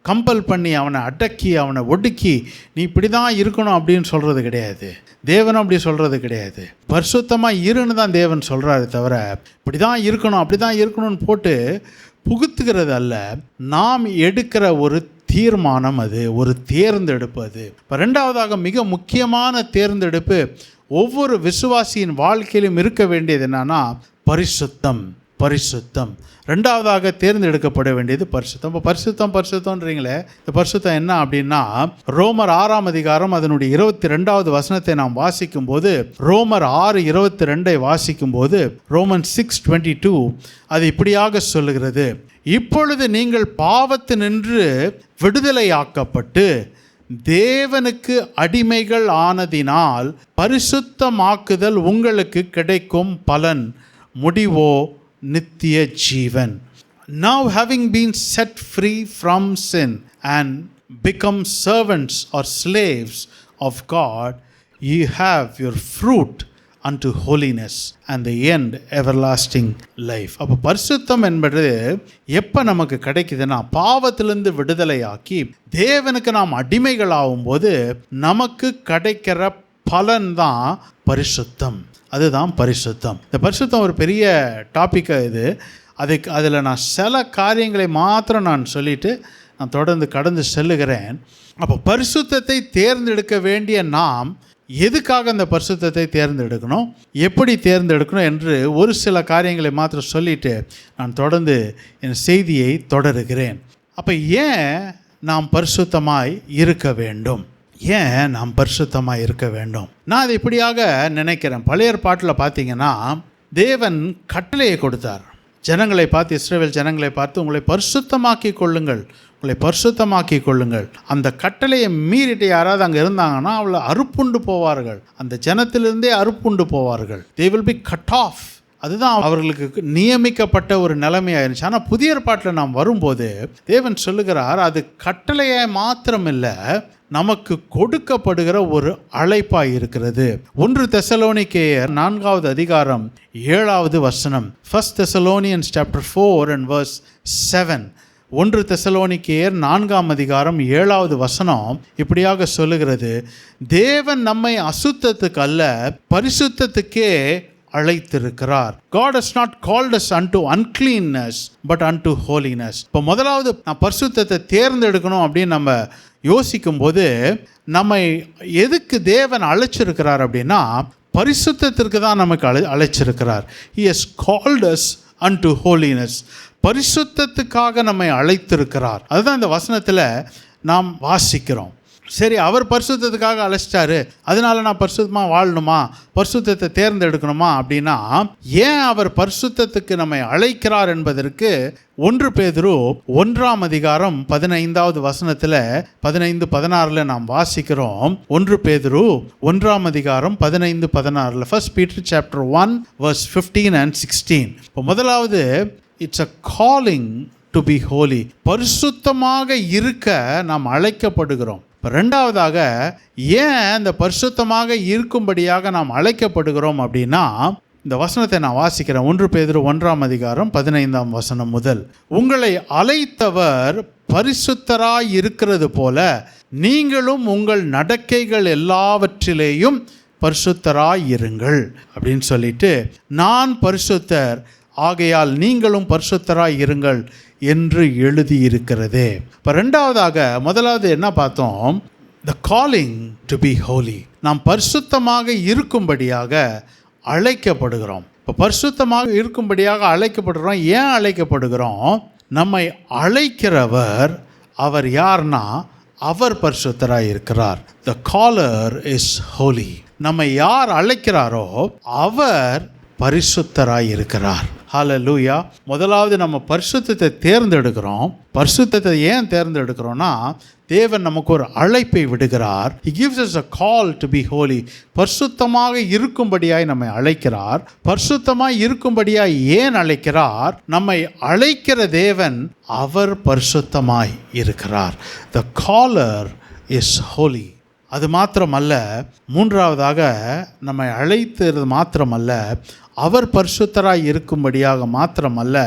கம்பல் பண்ணி, அவனை அடக்கி, அவனை ஒடுக்கி நீ இப்படி தான் இருக்கணும் அப்படின்னு சொல்கிறது கிடையாது. தேவனும் அப்படி சொல்கிறது கிடையாது. பரிசுத்தமாக இருன்னு தான் தேவன் சொல்கிறாரு தவிர இப்படி தான் இருக்கணும், அப்படி தான் இருக்கணும்னு போட்டு புகுத்துகிறது அல்ல. நாம் எடுக்கிற ஒரு தீர்மானம், அது ஒரு தேர்ந்தெடுப்பு. அது இப்போ 2வதாக மிக முக்கியமான தேர்ந்தெடுப்பு ஒவ்வொரு விசுவாசியின் வாழ்க்கையிலும் இருக்க வேண்டியது என்னன்னா, பரிசுத்தம். பரிசுத்தம். ரெண்டாவதாக தேர்ந்தெடுக்கப்பட வேண்டியது பரிசுத்தம். இப்போ பரிசுத்தம்ன்றீங்களே, இந்த பரிசுத்தம் என்ன அப்படின்னா, ரோமர் 6ஆம் அதிகாரம் அதனுடைய 22வது வசனத்தை நாம் வாசிக்கும் போது, ரோமர் 6:22 வாசிக்கும் போது, ரோமன் 6:22 அது இப்படியாக சொல்லுகிறது: இப்பொழுது நீங்கள் பாவத்தினின்று விடுதலையாக்கப்பட்டு தேவனுக்கு அடிமைகள் ஆனதினால் பரிசுத்தமாக்குதல் உங்களுக்கு கிடைக்கும் பலன் முடிவோ நித்திய ஜீவன். Now having been set free from sin and become servants or slaves of God, ye have your fruit unto holiness and the end everlasting life. அப்போ பரிசுத்தம் என்பது எப்போ நமக்கு கிடைக்குதுன்னா, பாவத்திலிருந்து விடுதலையாக்கி தேவனுக்கு நாம் அடிமைகளாகும் போது நமக்கு கிடைக்கிற பலன்தான் பரிசுத்தம். அதுதான் பரிசுத்தம். இந்த பரிசுத்தம் ஒரு பெரிய டாப்பிக்காக அதில் நான் சில காரியங்களை மாத்திரம் நான் சொல்லிவிட்டு நான் தொடர்ந்து கடந்து செல்லுகிறேன். அப்போ பரிசுத்தத்தை தேர்ந்தெடுக்க வேண்டிய நாம் எதுக்காக அந்த பரிசுத்தத்தை தேர்ந்தெடுக்கணும், எப்படி தேர்ந்தெடுக்கணும் என்று ஒரு சில காரியங்களை மாத்திரம் சொல்லிவிட்டு நான் தொடர்ந்து என் செய்தியை தொடருகிறேன். அப்போ ஏன் நாம் பரிசுத்தமாய் இருக்க வேண்டும்? ஏன் நாம் பரிசுத்தமாக இருக்க வேண்டும்? நான் அதை இப்படியாக நினைக்கிறேன். பழைய ஏற்பாட்டில் பார்த்தீங்கன்னா தேவன் கட்டளையை கொடுத்தார். ஜனங்களை பார்த்து, இஸ்ரவேல் ஜனங்களை பார்த்து, உங்களை பரிசுத்தமாக்கி கொள்ளுங்கள், உங்களை பரிசுத்தமாக்கி கொள்ளுங்கள். அந்த கட்டளையை மீறிட்டு யாராவது அங்கே இருந்தாங்கன்னா அவளை அறுப்புண்டு போவார்கள். அந்த ஜனத்திலிருந்தே அறுப்புண்டு போவார்கள். they will be cut off. அதுதான் அவர்களுக்கு நியமிக்கப்பட்ட ஒரு நிலைமையாயிருந்துச்சு. ஆனால் புதிய ஏற்பாட்டில் நாம் வரும்போது தேவன் சொல்லுகிறார், அது கட்டளையை மாத்திரமில்லை, நமக்கு கொடுக்கப்படுகிற ஒரு அழைப்பாய் இருக்கிறது. 1 தெசலோனிக்கேயர் 4வது அதிகாரம் 7வது வசனம். 1 Thessalonians chapter 4 and verse 7. 1 தெசலோனிக்கேயர் 4ஆம் அதிகாரம் 7வது வசனம் இப்படியாக சொல்லுகிறது: தேவன் நம்மை அசுத்தத்துக்கு அல்ல பரிசுத்தத்துக்கே அழைத்திருக்கிறார். God has not called us unto uncleanness but unto holiness. இப்போ முதலாவது நான் பரிசுத்தத்தை தேர்ந்தெடுக்கணும் அப்படின்னு நம்ம யோசிக்கும் போது, நம்மை எதுக்கு தேவன் அழைச்சிருக்கிறார் அப்படின்னா, பரிசுத்தத்திற்கு தான் நமக்கு அழைச்சிருக்கிறார். He has called us unto holiness. பரிசுத்தத்துக்காக நம்மை அழைத்திருக்கிறார். அதுதான் இந்த வசனத்தில் நாம் வாசிக்கிறோம். சரி, அவர் பரிசுத்தத்துக்காக அழைச்சிட்டாரு, அதனால நான் பரிசுத்தமாக வாழணுமா, பரிசுத்தத்தை தேர்ந்தெடுக்கணுமா அப்படின்னா, ஏன் அவர் பரிசுத்தத்துக்கு நம்மை அழைக்கிறார் என்பதற்கு 1 பேதுரு 1ஆம் அதிகாரம் 15வது வசனத்தில் 15-16 நாம் வாசிக்கிறோம். 1 பேதுரு 1ஆம் அதிகாரம் 15-16. 1 Peter chapter 1 verse 15 and 16. இப்போ முதலாவது, it's a calling to be holy. பரிசுத்தமாக இருக்க நாம் அழைக்கப்படுகிறோம். ரெண்டாவதாக, ஏன் இந்த பரிசுத்தமாக இருக்கும்படியாக நாம் அழைக்கப்படுகிறோம் அப்படின்னா, இந்த வசனத்தை நான் வாசிக்கிறேன். 1 பேதுரு 1ஆம் அதிகாரம் 15ஆம் வசனம் முதல். உங்களை அழைத்தவர் பரிசுத்தராய் இருக்கிறது போல நீங்களும் உங்கள் நடக்கைகள் எல்லாவற்றிலேயும் பரிசுத்தராய் இருங்கள் அப்படின்னு சொல்லிட்டு, நான் பரிசுத்தர் ஆகையால் நீங்களும் பரிசுத்தராய் இருங்கள் என்று எழுதியிருக்கிறதே. இப்போ ரெண்டாவதாக, முதலாவது என்ன பார்த்தோம்? த காலிங் டு பி ஹோலி. நாம் பரிசுத்தமாக இருக்கும்படியாக அழைக்கப்படுகிறோம். இப்போ பரிசுத்தமாக இருக்கும்படியாக அழைக்கப்படுகிறோம். ஏன் அழைக்கப்படுகிறோம்? நம்மை அழைக்கிறவர் அவர் யார்னா, அவர் பரிசுத்தராய் இருக்கிறார். த காலர் இஸ் ஹோலி. நம்மை யார் அழைக்கிறாரோ அவர் பரிசுத்தராய் இருக்கிறார். ஹல்லேலூயா. முதலாவது நம்ம பரிசுத்தத்தை தேர்ந்தெடுக்கிறோம். பரிசுத்தத்தை ஏன் தேர்ந்தெடுக்கிறோம்னா, தேவன் நமக்கு ஒரு அழைப்பை விடுகிறார். He gives us a call to be holy. பரிசுத்தமாக இருக்கும்படியாய் நம்மை அழைக்கிறார். பரிசுத்தமாய் இருக்கும்படியாய் ஏன் அழைக்கிறார்? நம்மை அழைக்கிற தேவன் அவர் பரிசுத்தமாய் இருக்கிறார். The caller is holy. அது மாத்திரமல்ல, மூன்றாவதாக நம்மை அழைத்தது மாத்திரமல்ல, அவர் பரிசுத்தராய் இருக்கும்படியாக மாத்திரமல்ல,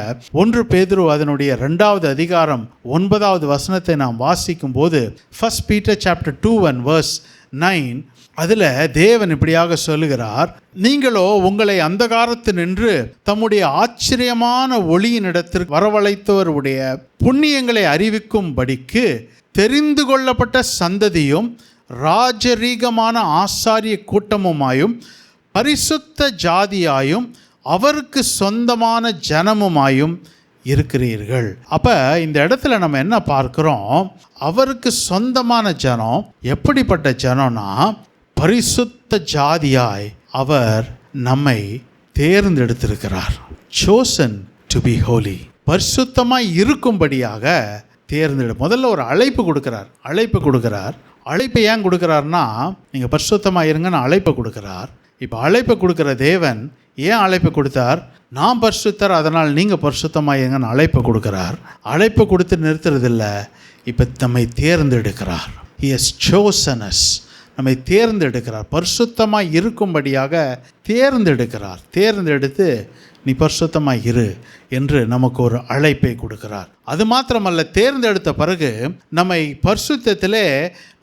1 பேதுரு அதனுடைய 2வது அதிகாரம் 9வது வசனத்தை நாம் வாசிக்கும் போது, 1 Peter chapter 2 and verse 9, அதில் தேவன் இப்படியாக சொல்லுகிறார், நீங்களோ உங்களை அந்தகாரத்தினின்று தம்முடைய ஆச்சரியமான ஒளியினிடத்திற்கு வரவழைத்தவருடைய புண்ணியங்களை அறிவிக்கும்படிக்கு தெரிந்து கொள்ளப்பட்ட சந்ததியும் ராஜரீகமான ஆசாரிய கூட்டமுமாயும் பரிசுத்த ஜாதியாயும் அவருக்கு சொந்தமான ஜனமுமாயும் இருக்கிறீர்கள். அப்போ இந்த இடத்துல நம்ம என்ன பார்க்குறோம்? அவருக்கு சொந்தமான ஜனம் எப்படிப்பட்ட ஜனம்னா, பரிசுத்த ஜாதியாய் அவர் நம்மை தேர்ந்தெடுத்திருக்கிறார். chosen to be holy. பரிசுத்தமாய் இருக்கும்படியாக முதல்ல ஒரு அழைப்பு கொடுக்கிறார். அழைப்பை ஏன் கொடுக்குறாருன்னா, நீங்கள் பரிசுத்தமாக இருங்கன்னு அழைப்பை கொடுக்குறார். இப்போ அழைப்பை கொடுக்குற தேவன் ஏன் அழைப்பை கொடுத்தார்? நான் பரிசுத்தர், அதனால் நீங்கள் பரிசுத்தமாக இருங்கன்னு அழைப்பை கொடுக்குறார். அழைப்பை கொடுத்து நிறுத்துறதில்ல, இப்போ நம்மை தேர்ந்தெடுக்கிறார். He has chosen us. நம்மை தேர்ந்தெடுக்கிறார், பரிசுத்தமாக இருக்கும்படியாக தேர்ந்தெடுத்து நீ பரிசுத்தமாக இரு என்று நமக்கு ஒரு அழைப்பை கொடுக்கிறார். அது மாத்திரமல்ல, தேர்ந்தெடுத்த பிறகு நம்மை பரிசுத்தத்திலே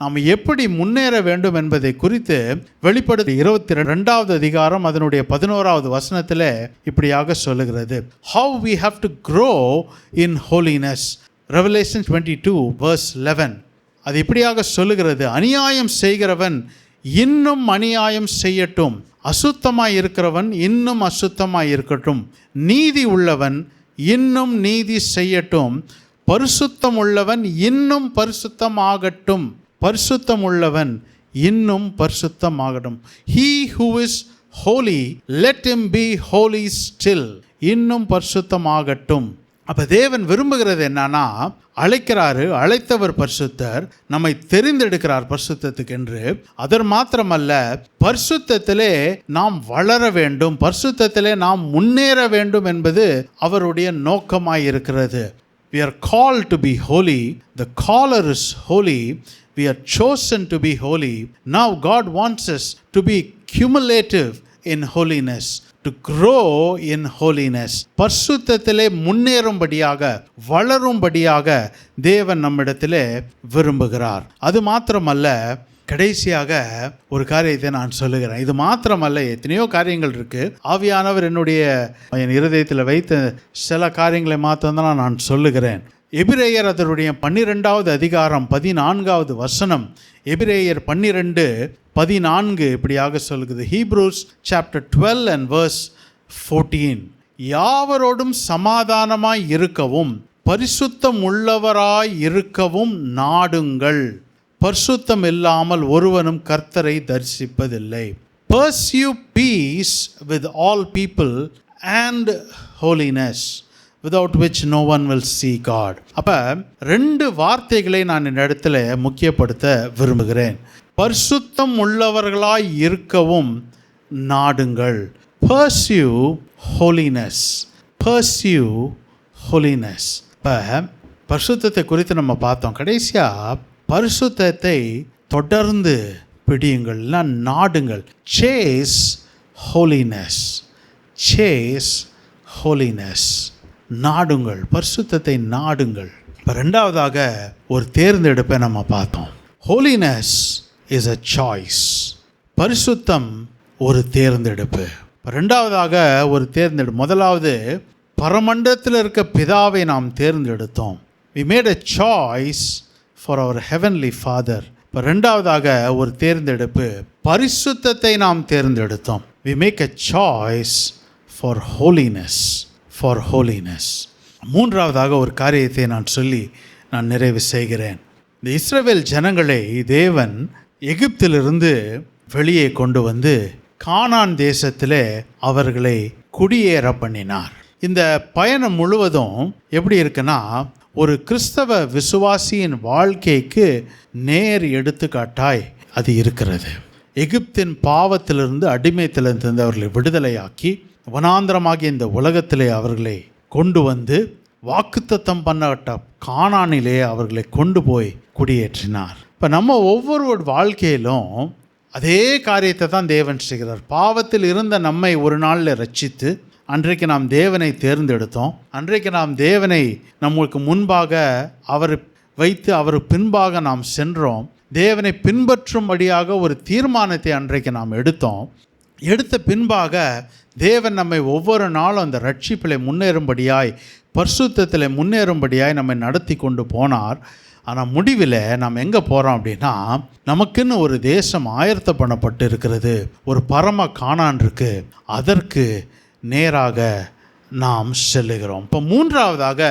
நாம் எப்படி முன்னேற வேண்டும் என்பதை குறித்து வெளிப்படுத்தி 22வது அதிகாரம் அதனுடைய 11வது வசனத்தில் இப்படியாக சொல்லுகிறது. How we have to grow in holiness. Revelation 22 verse 11. அது இப்படியாக சொல்லுகிறது, அநியாயம் செய்கிறவன் இன்னும் அநியாயம் செய்யட்டும், அசுத்தமாய் இருக்கிறவன் இன்னும் அசுத்தமாய் இருக்கட்டும், நீதி உள்ளவன் இன்னும் நீதி செய்யட்டும், பரிசுத்தம் உள்ளவன் இன்னும் பரிசுத்தமாகட்டும், பரிசுத்தம் உள்ளவன் இன்னும் பரிசுத்தமாகட்டும். He who is holy, let him be holy still. இன்னும் பரிசுத்தமாகட்டும். அப்போ தேவன் விரும்புகிறது என்னன்னா, அழைத்தவர் பரிசுத்தர், நம்மை தெரிந்தெடுக்கிறார் பரிசுத்தத்துக்கு என்று. அதர் மாத்திரமல்ல, பரிசுத்தத்திலே நாம் வளர வேண்டும், பரிசுத்தத்திலே நாம் முன்னேற வேண்டும் என்பது அவருடைய நோக்கமாய் இருக்கிறது. We are called to be holy. The caller is holy. We are chosen to be holy. Now God wants us to be cumulative in holiness, to grow in holiness. பரிசுத்தத்திலே முன்னேறும்படியாக, வளரும்படியாக தேவன் நம்மிடத்திலே விரும்புகிறார். அது மாத்திரமல்ல, கடைசியாக ஒரு காரியத்தை நான் சொல்லுகிறேன். இது மாத்திரமல்ல, எத்தனையோ காரியங்கள் இருக்கு. ஆவியானவர் என் இருதயத்தில் வைத்த சில காரியங்களை மாத்திரம் நான் சொல்லுகிறேன். எபிரேயர் அதனுடைய 12வது அதிகாரம் 14வது வசனம், எபிரேயர் 12:14 இப்படியாக சொல்லுகிறது. Hebrews chapter 12 and verse 14. யாவரோடும் சமாதானமாய் இருக்கவும் பரிசுத்தம் உள்ளவராய் இருக்கவும் நாடுங்கள், பரிசுத்தம் இல்லாமல் ஒருவனும் கர்த்தரை தரிசிப்பதில்லை. Pursue peace with all people and holiness, without which no one will see God. அப்போ 2 வார்த்தைகளை நான் இந்த இடத்துல முக்கியப்படுத்த விரும்புகிறேன். பரிசுத்தம் உள்ளவர்களாய் இருக்கவும் நாடுங்கள். Pursue holiness. Pursue holiness. இப்போ பரிசுத்தத்தை குறித்து நம்ம பார்த்தோம். கடைசியாக பரிசுத்தத்தை தொடர்ந்து பிடியுங்கள், நாடுங்கள். Chase holiness. Chase holiness. நாடுங்கள், பரிசுத்தத்தை நாடுங்கள். இப்போ 2வதாக ஒரு தேர்ந்தெடுப்பை நம்ம பார்த்தோம். Holiness is a choice. பரிசுத்தம் ஒரு தேர்ந்தெடுப்பு. 2வதாக ஒரு தேர்ந்தெடுப்பு. முதலாவது, பரமண்டலத்தில் இருக்க பிதாவை நாம் தேர்ந்தெடுத்தோம். We made a choice for our heavenly Father. இப்போ 2வதாக ஒரு தேர்ந்தெடுப்பு, பரிசுத்தத்தை நாம் தேர்ந்தெடுத்தோம். We make a choice for holiness. For holiness. 3வதாக ஒரு காரியத்தை நான் சொல்லி நான் நிறைவு செய்கிறேன். இந்த இஸ்ரவேல் ஜனங்களை தேவன் எகிப்திலிருந்து வெளியே கொண்டு வந்து கானான் தேசத்திலே அவர்களை குடியேற பண்ணினார். இந்த பயணம் முழுவதும் எப்படி இருக்குன்னா, ஒரு கிறிஸ்தவ விசுவாசியின் வாழ்க்கைக்கு நேர் எடுத்துக்காட்டாய் அது இருக்கிறது. எகிப்தின் பாவத்திலிருந்து, அடிமைத்திலிருந்து அவர்களை விடுதலையாக்கி வனாந்திரமாகிய இந்த உலகத்திலே அவர்களை கொண்டு வந்து வாக்குத்தத்தம் பண்ணப்பட்ட கானானிலே அவர்களை கொண்டு போய் குடியேற்றினார். இப்போ நம்ம ஒவ்வொரு வாழ்க்கையிலும் அதே காரியத்தை தான் தேவன் செய்கிறார். பாவத்தில் இருந்த நம்மை ஒரு நாளில் ரட்சித்து, அன்றைக்கு நாம் தேவனை தேர்ந்தெடுத்தோம், அன்றைக்கு நாம் தேவனை நம்மளுக்கு முன்பாக அவர் வைத்து அவர் பின்பாக நாம் சென்றோம். தேவனை பின்பற்றும்படியாக ஒரு தீர்மானத்தை அன்றைக்கு நாம் எடுத்த பின்பாக தேவன் நம்மை ஒவ்வொரு நாளும் அந்த ரட்சிப்பிலே முன்னேறும்படியாய், பரிசுத்தத்தில் முன்னேறும்படியாய் நம்மை நடத்தி கொண்டு போனார். ஆனால் முடிவில் நாம் எங்கே போகிறோம் அப்படின்னா, நமக்குன்னு ஒரு தேசம் ஆயத்த பண்ணப்பட்டு இருக்கிறது, ஒரு பரம கானான் இருக்குது. அதற்கு நேராக நாம் செல்லுகிறோம். இப்போ மூன்றாவதாக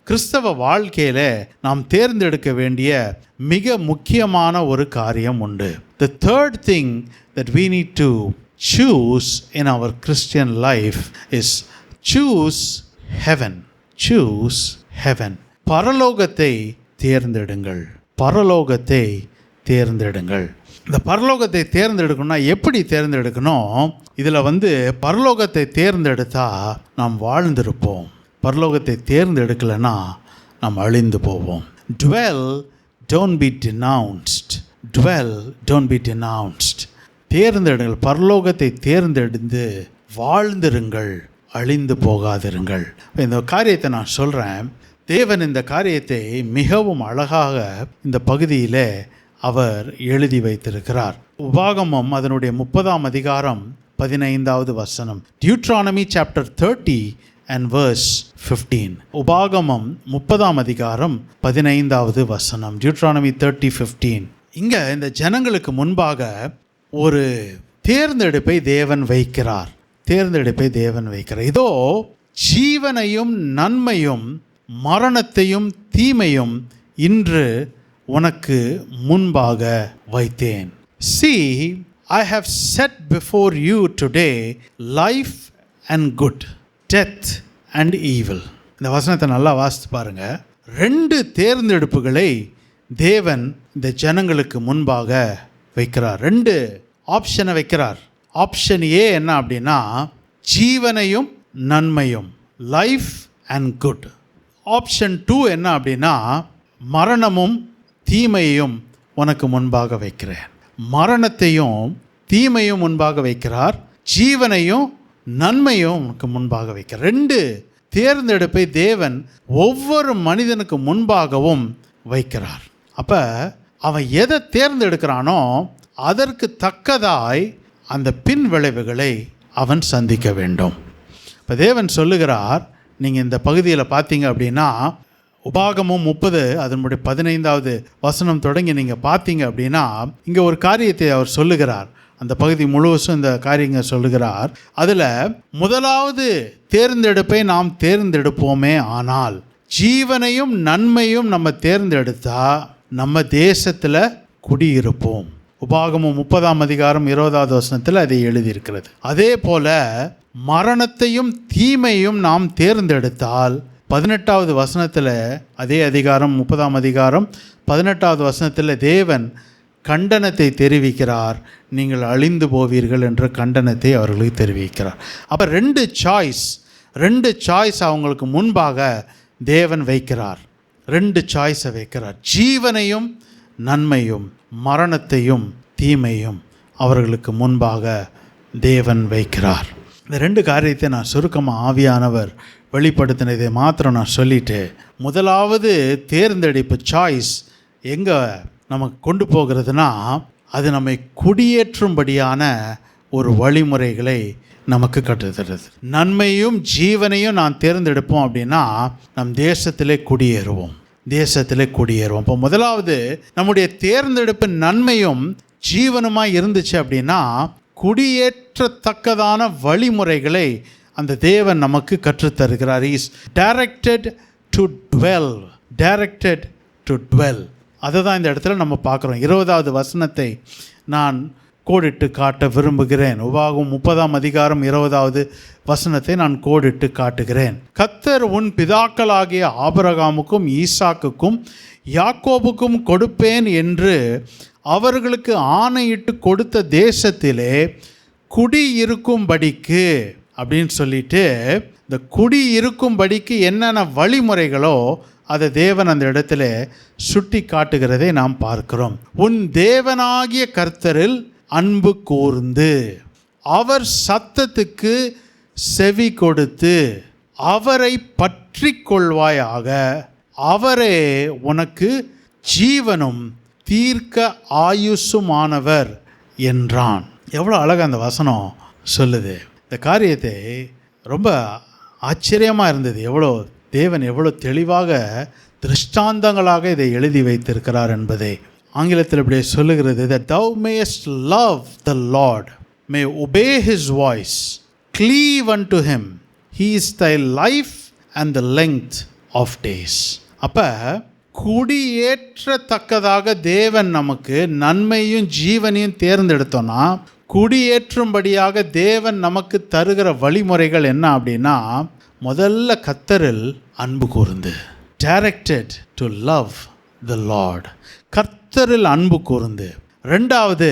கிறிஸ்தவ வாழ்க்கையில் நாம் தேர்ந்தெடுக்க வேண்டிய மிக முக்கியமான ஒரு காரியம் உண்டு. The third thing that we need to choose in our Christian life is choose heaven. Choose heaven. பரலோகத்தை தேர்ந்தெடுங்கள். பரலோகத்தை தேர்ந்தெடுங்கள். இந்த பரலோகத்தை தேர்ந்தெடுக்கணும்னா எப்படி தேர்ந்தெடுக்கணும்? இதில் பரலோகத்தை தேர்ந்தெடுத்தா நாம் வாழ்ந்திருப்போம். பரலோகத்தை தேர்ந்தெடுக்கலைன்னா நாம் அழிந்து போவோம். Dwell, don't be denounced. Dwell, don't be denounced. தேர்ந்தெடுங்கள். பரலோகத்தை தேர்ந்தெடுத்து வாழ்ந்திருங்கள், அழிந்து போகாதிருங்கள். இந்த காரியத்தை நான் சொல்கிறேன். தேவன் இந்த காரியத்தை மிகவும் அழகாக இந்த பகுதியில் அவர் எழுதி வைத்திருக்கிறார். உபாகமம் அதனுடைய 30ஆம் அதிகாரம் 15வது வசனம். Deuteronomy chapter 30 and verse 15. உபாகமம் 30ஆம் அதிகாரம் 15வது வசனம். Deuteronomy 30:15. இங்க இந்த ஜனங்களுக்கு முன்பாக ஒரு தேர்ந்தெடுப்பை தேவன் வைக்கிறார். தேர்ந்தெடுப்பை தேவன் வைக்கிறார். இதோ ஜீவனையும் நன்மையும் மரணத்தையும் தீமையும் இன்று உனக்கு முன்பாக வைத்தேன். See, I have set before you today life and good, death and evil. இந்த வசனத்தை நல்லா வாசித்து பாருங்க. 2 தேர்ந்தெடுப்புகளை தேவன் இந்த ஜனங்களுக்கு முன்பாக வைக்கிறார். 2 ஆப்ஷனை வைக்கிறார். ஆப்ஷன் ஏ என்ன அப்படின்னா ஜீவனையும் நன்மையும், லைஃப் அண்ட் குட். ஆப்ஷன் 2 என்ன அப்படின்னா மரணமும் தீமையையும் உனக்கு முன்பாக வைக்கிறேன். மரணத்தையும் தீமையும் முன்பாக வைக்கிறார், ஜீவனையும் நன்மையும் உனக்கு முன்பாக வைக்கிறார். 2 தேர்ந்தெடுப்பை தேவன் ஒவ்வொரு மனிதனுக்கு முன்பாகவும் வைக்கிறார். அப்போ அவன் எதை தேர்ந்தெடுக்கிறானோ அதற்கு தக்கதாய் அந்த பின் விளைவுகளை அவன் சந்திக்க வேண்டும். இப்போ தேவன் சொல்லுகிறார், நீங்கள் இந்த பகுதியில் பார்த்தீங்க அப்படின்னா உபாகமம் 30 அதனுடைய 15வது வசனம் தொடங்கி நீங்கள் பார்த்தீங்க அப்படின்னா இங்கே ஒரு காரியத்தை அவர் சொல்லுகிறார். அந்த பகுதி முழுவதும் இந்த காரியங்கள் சொல்லுகிறார். அதில் முதலாவது தேர்ந்தெடுப்பை நாம் தேர்ந்தெடுப்போமே, ஆனால் ஜீவனையும் நன்மையும் நம்ம தேர்ந்தெடுத்தா நம்ம தேசத்தில் குடியிருப்போம். உபாகமம் 30ஆம் அதிகாரம் 20வது வசனத்தில் அதை எழுதியிருக்கிறது. அதே போல மரணத்தையும் தீமையும் நாம் தேர்ந்தெடுத்தால் 18வது வசனத்தில், அதே அதிகாரம் 30ஆம் அதிகாரம் 18வது வசனத்தில் தேவன் கண்டனத்தை தெரிவிக்கிறார். நீங்கள் அழிந்து போவீர்கள் என்ற கண்டனத்தை அவர்களுக்கு தெரிவிக்கிறார். அப்போ 2 சாய்ஸ் அவங்களுக்கு முன்பாக தேவன் வைக்கிறார். 2 சாய்ஸை வைக்கிறார். ஜீவனையும் நன்மையும் மரணத்தையும் தீமையும் அவர்களுக்கு முன்பாக தேவன் வைக்கிறார். இந்த 2 காரியத்தை நான் சுருக்கமாக ஆவியானவர் வெளிப்படுத்தினதை மாத்திரம் நான் சொல்லிட்டு, முதலாவது தேர்ந்தெடுப்பு சாய்ஸ் எங்கே நமக்கு கொண்டு போகிறதுனா அது நம்மை குடியேற்றும்படியான ஒரு வழிமுறைகளை நமக்கு கற்றுத்தருது. நன்மையும் ஜீவனையும் நான் தேர்ந்தெடுப்போம் அப்படின்னா நம் தேசத்திலே குடியேறுவோம். இப்போ முதலாவது நம்முடைய தேர்ந்தெடுப்பு நன்மையும் ஜீவனுமாய் இருந்துச்சு அப்படின்னா குடியேற்றத்தக்கதான வழிமுறைகளை அந்த தேவன் நமக்கு கற்றுத்தருகிறார். Is directed to dwell. அதை தான் இந்த இடத்துல நம்ம பார்க்குறோம். 20வது வசனத்தை நான் கோடிட்டு காட்ட விரும்புகிறேன். உபாகமம் 30ஆம் அதிகாரம் 20வது வசனத்தை நான் கோடிட்டு காட்டுகிறேன். கர்த்தர் உன் பிதாக்களாகிய ஆபிரகாமுக்கும் ஈசாக்குக்கும் யாக்கோபுக்கும் கொடுப்பேன் என்று அவர்களுக்கு ஆணையிட்டு கொடுத்த தேசத்திலே குடியிருக்கும்படிக்கு அப்படின்னு சொல்லிட்டு, இந்த குடியிருக்கும்படிக்கு என்னென்ன வழிமுறைகளோ அதை தேவன் அந்த இடத்துல சுட்டி காட்டுகிறதை நாம் பார்க்கிறோம். உன் தேவனாகிய கர்த்தரில் அன்பு கூர்ந்து அவர் சத்தத்துக்கு செவி கொடுத்து அவரை பற்றி கொள்வாயாக, அவரே உனக்கு ஜீவனும் தீர்க்க ஆயுசுமானவர் என்றான். எவ்வளோ அழகாக அந்த வசனம் சொல்லுது. இந்த காரியத்தை ரொம்ப ஆச்சரியமாக இருந்தது. தேவன் எவ்வளோ தெளிவாக திருஷ்டாந்தங்களாக இதை எழுதி வைத்திருக்கிறார் என்பதை. ஆங்கிலத்தில் இப்படி சொல்லுகிறது, that thou mayest love the Lord, may obey his voice, cleave unto him. He is thy life and the length of days. அப்போ குடியேற்றத்தக்கதாக தேவன் நமக்கு நன்மையும் ஜீவனையும் தேர்ந்தெடுத்தோன்னா, குடியேற்றும்படியாக தேவன் நமக்கு தருகிற வழிமுறைகள் என்ன அப்படின்னா, முதல்ல கர்த்தரில் அன்பு கூர்ந்து, directed to love the lord, கர்த்தரில் அன்பு கூர்ந்து. ரெண்டாவது,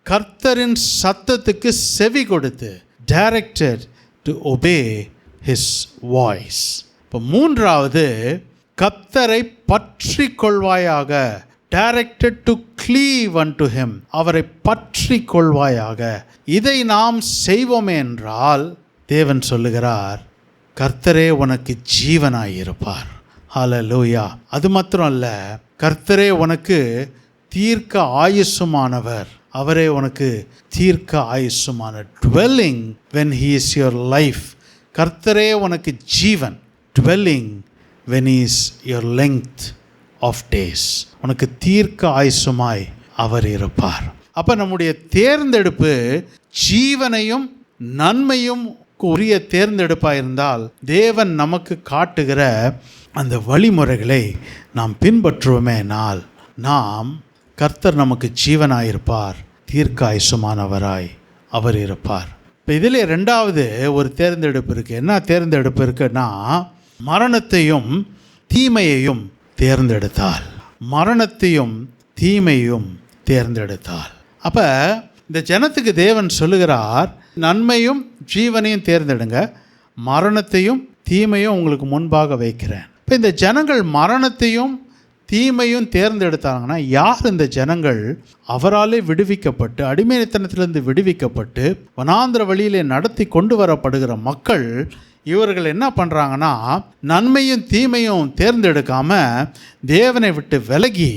கர்த்தரின் சத்தத்துக்கு செவி கொடுத்து, directed to obey his voice. இப்போ மூன்றாவது, கர்த்தரை பற்றி கொள்வாயாக, directed to cleave unto him, அவரை பற்றி கொள்வாயாக. இதை நாம் செய்வோமே என்றால் தேவன் சொல்லுகிறார், கர்த்தரே உனக்கு ஜீவனாயிருப்பார். ஹல்லேலூயா. அது மாத்திரம் அல்ல, கர்த்தரே உனக்கு தீர்க்க ஆயுசுமானவர், அவரே உனக்கு தீர்க்க ஆயுசுமான dwelling when he is your life. கர்த்தரே உனக்கு ஜீவன், dwelling when he is your length of days, உனக்கு தீர்க்க ஆயுசுமாய் அவர் இருப்பார். அப்போ நம்முடைய தேர்ந்தெடுப்பு ஜீவனையும் நன்மையும் உரிய தேர்ந்தெடுப்பாக இருந்தால் தேவன் நமக்கு காட்டுகிற அந்த வழிமுறைகளை நாம் பின்பற்றுவோமேனால் நாம் கர்த்தர் நமக்கு ஜீவனாயிருப்பார், தீர்க்க ஆயுசுமானவராய் அவர் இருப்பார். இப்போ இதில் ரெண்டாவது ஒரு தேர்ந்தெடுப்பு இருக்குது. என்ன தேர்ந்தெடுப்பு இருக்குன்னா, மரணத்தையும் தீமையையும் தேர்ந்தெடுத்தால், மரணத்தையும் தீமையும் தேர்ந்தெடுத்தால். அப்போ இந்த ஜனத்துக்கு தேவன் சொல்லுகிறார், நன்மையும் ஜீவனையும் தேர்ந்தெடுங்க, மரணத்தையும் தீமையும் உங்களுக்கு முன்பாக வைக்கிறேன். இப்போ இந்த ஜனங்கள் மரணத்தையும் தீமையும் தேர்ந்தெடுத்தாங்கன்னா, யார் இந்த ஜனங்கள்? அவராலே விடுவிக்கப்பட்டு, அடிமைத்தனத்திலிருந்து விடுவிக்கப்பட்டு வனாந்திர வழியிலே நடத்தி கொண்டு வரப்படுகிற மக்கள். இவர்கள் என்ன பண்ணுறாங்கன்னா, நன்மையும் தீமையும் தேர்ந்தெடுக்காமல் தேவனை விட்டு விலகி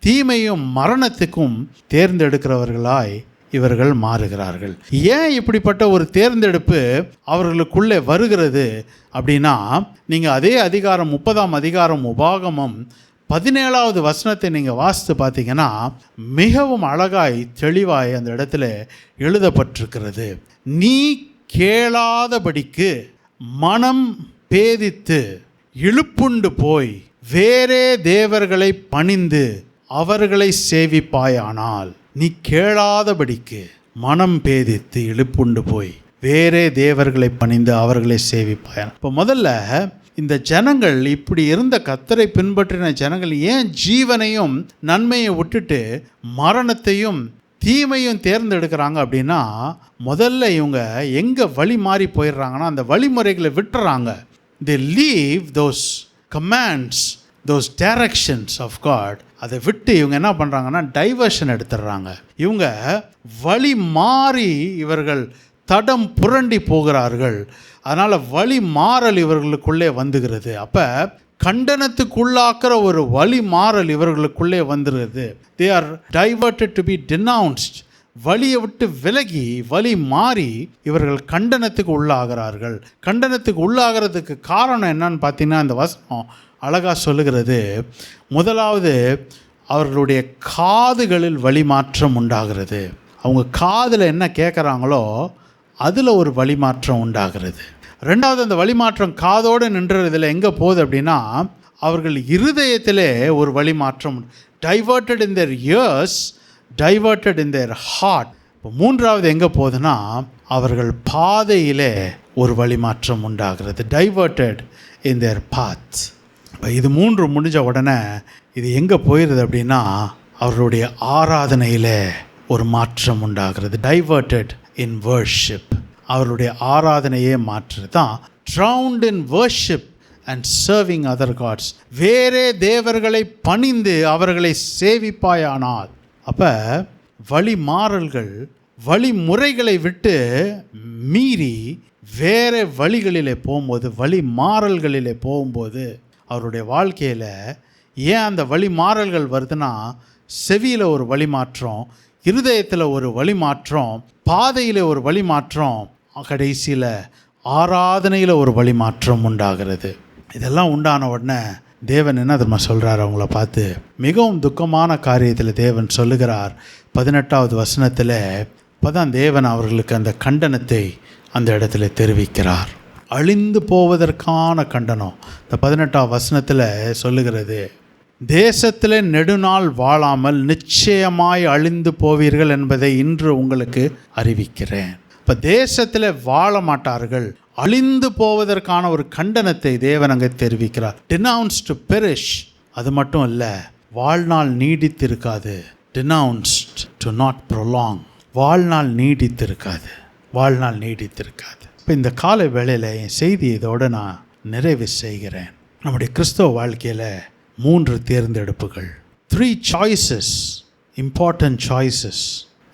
தீமையும் மரணத்துக்கும் தேர்ந்தெடுக்கிறவர்களாய் இவர்கள் மாறுகிறார்கள். ஏன் இப்படிப்பட்ட ஒரு தேர்ந்தெடுப்பு அவர்களுக்குள்ளே வருகிறது அப்படின்னா, நீங்கள் அதே அதிகாரம் 30ஆம் அதிகாரம் உபாகமம் 17வது வசனத்தை நீங்கள் வாசித்து பார்த்தீங்கன்னா மிகவும் அழகாய் தெளிவாய் அந்த இடத்துல எழுதப்பட்டிருக்கிறது. நீ கேளாதபடிக்கு மனம் பேதித்து இழுப்புண்டு போய் வேறே தேவர்களை பணிந்து அவர்களை சேவிப்பாயானால், நீ கேளாதபடிக்கு மனம் பேதித்து இழுப்புண்டு போய் வேறே தேவர்களை பணிந்து அவர்களை சேவிப்பாயானால். இப்போ முதல்ல இந்த ஜனங்கள், இப்படி இருந்த கர்த்தரை பின்பற்றின ஜனங்கள் ஏன் ஜீவனையும் நன்மையை விட்டுட்டு மரணத்தையும் தீமையும் தேர்ந்தெடுக்கிறாங்க அப்படின்னா, முதல்ல இவங்க எங்கே வழி மாறி போயிடுறாங்கன்னா, அந்த வழிமுறைகளை விட்டுறாங்க. they leave those commands, those directions of God. அதை விட்டு இவங்க என்ன பண்ணுறாங்கன்னா, டைவர்ஷன் எடுத்துடுறாங்க. இவங்க வழி மாறி இவர்கள் தடம் புரண்டி போகிறார்கள். அதனால் வழி மாறல் இவர்களுக்குள்ளே வந்துகிறது. அப்போ கண்டனத்துக்குள்ளாக்கிற ஒரு வழி மாறல் இவர்களுக்குள்ளே வந்துடுது. they are diverted to be denounced. வழியை விட்டு விலகி வழி மாறி இவர்கள் கண்டனத்துக்கு உள்ளாகிறார்கள். கண்டனத்துக்கு உள்ளாகிறதுக்கு காரணம் என்னன்னு பார்த்தீங்கன்னா, இந்த வசனம் அழகாக சொல்லுகிறது. முதலாவது, அவர்களுடைய காதுகளில் வழிமாற்றம் உண்டாகிறது. அவங்க காதில் என்ன கேட்குறாங்களோ அதில் ஒரு வழிமாற்றம் உண்டாகிறது. ரெண்டாவது, அந்த வழிமாற்றம் காதோடு நின்றதில் எங்கே போகுது அப்படின்னா, அவர்கள் இருதயத்திலே ஒரு வழிமாற்றம், டைவர்ட்டட் இன் தேர் இயர்ஸ், டைவர்ட்டட் இன் தேர் ஹார்ட். இப்போ மூன்றாவது எங்கே போகுதுன்னா, அவர்கள் பாதையிலே ஒரு வழிமாற்றம் உண்டாகிறது, டைவர்ட்டட் இன் தேர் பாத்ஸ். இது மூன்று முடிஞ்ச உடனே இது எங்கே போயிடுது அப்படின்னா, அவர்களுடைய ஆராதனையில் ஒரு மாற்றம் உண்டாகிறது, டைவர்ட்டட் இன் வர்ஷிப். அவர்களுடைய ஆராதனையே மாற்று தான் drowned in worship and serving other gods. வேறே தேவர்களை பணிந்து அவர்களை சேவிப்பாயானால். அப்போ வழி மாறல்கள், வழிமுறைகளை விட்டு மீறி வேறு வழிகளிலே போகும்போது, வழி மாறல்களிலே போகும்போது அவருடைய வாழ்க்கையில் ஏன் அந்த வழி மாறல்கள் வருதுன்னா, செவியில் ஒரு வழி மாற்றம், இருதயத்தில் ஒரு வழி மாற்றம், பாதையில் ஒரு வழி மாற்றம், கடைசியில் ஆராதனையில் ஒரு வழி மாற்றம் உண்டாகிறது. இதெல்லாம் உண்டான உடனே தேவன் என்ன தெரியுமா சொல்கிறார் அவங்கள பார்த்து? மிகவும் துக்கமான காரியத்தில் தேவன் சொல்லுகிறார் 18வது வசனத்தில். இப்போ தான் தேவன் அவர்களுக்கு அந்த கண்டனத்தை அந்த இடத்துல தெரிவிக்கிறார். அழிந்து போவதற்கான கண்டனம் இந்த 18ஆம் வசனத்தில் சொல்லுகிறது. தேசத்தில் நெடுநாள் வாழாமல் நிச்சயமாய் அழிந்து போவீர்கள் என்பதை இன்று உங்களுக்கு அறிவிக்கிறேன். இப்போ தேசத்தில் வாழ மாட்டார்கள், அழிந்து போவதற்கான ஒரு கண்டனத்தை தேவன் அங்கே தெரிவிக்கிறார். denounced to perish. அது மட்டும் இல்லை, வாழ்நாள் நீடித்திருக்காது. denounced to not prolong. வாழ்நாள் நீடித்திருக்காது, வாழ்நாள் நீடித்திருக்காது. இப்போ இந்த காலை வேளையில் என் செய்தி இதோடு நான் நிறைவு செய்கிறேன். நம்முடைய கிறிஸ்தவ வாழ்க்கையில் 3 தேர்ந்தெடுப்புகள், 3 choices, important choices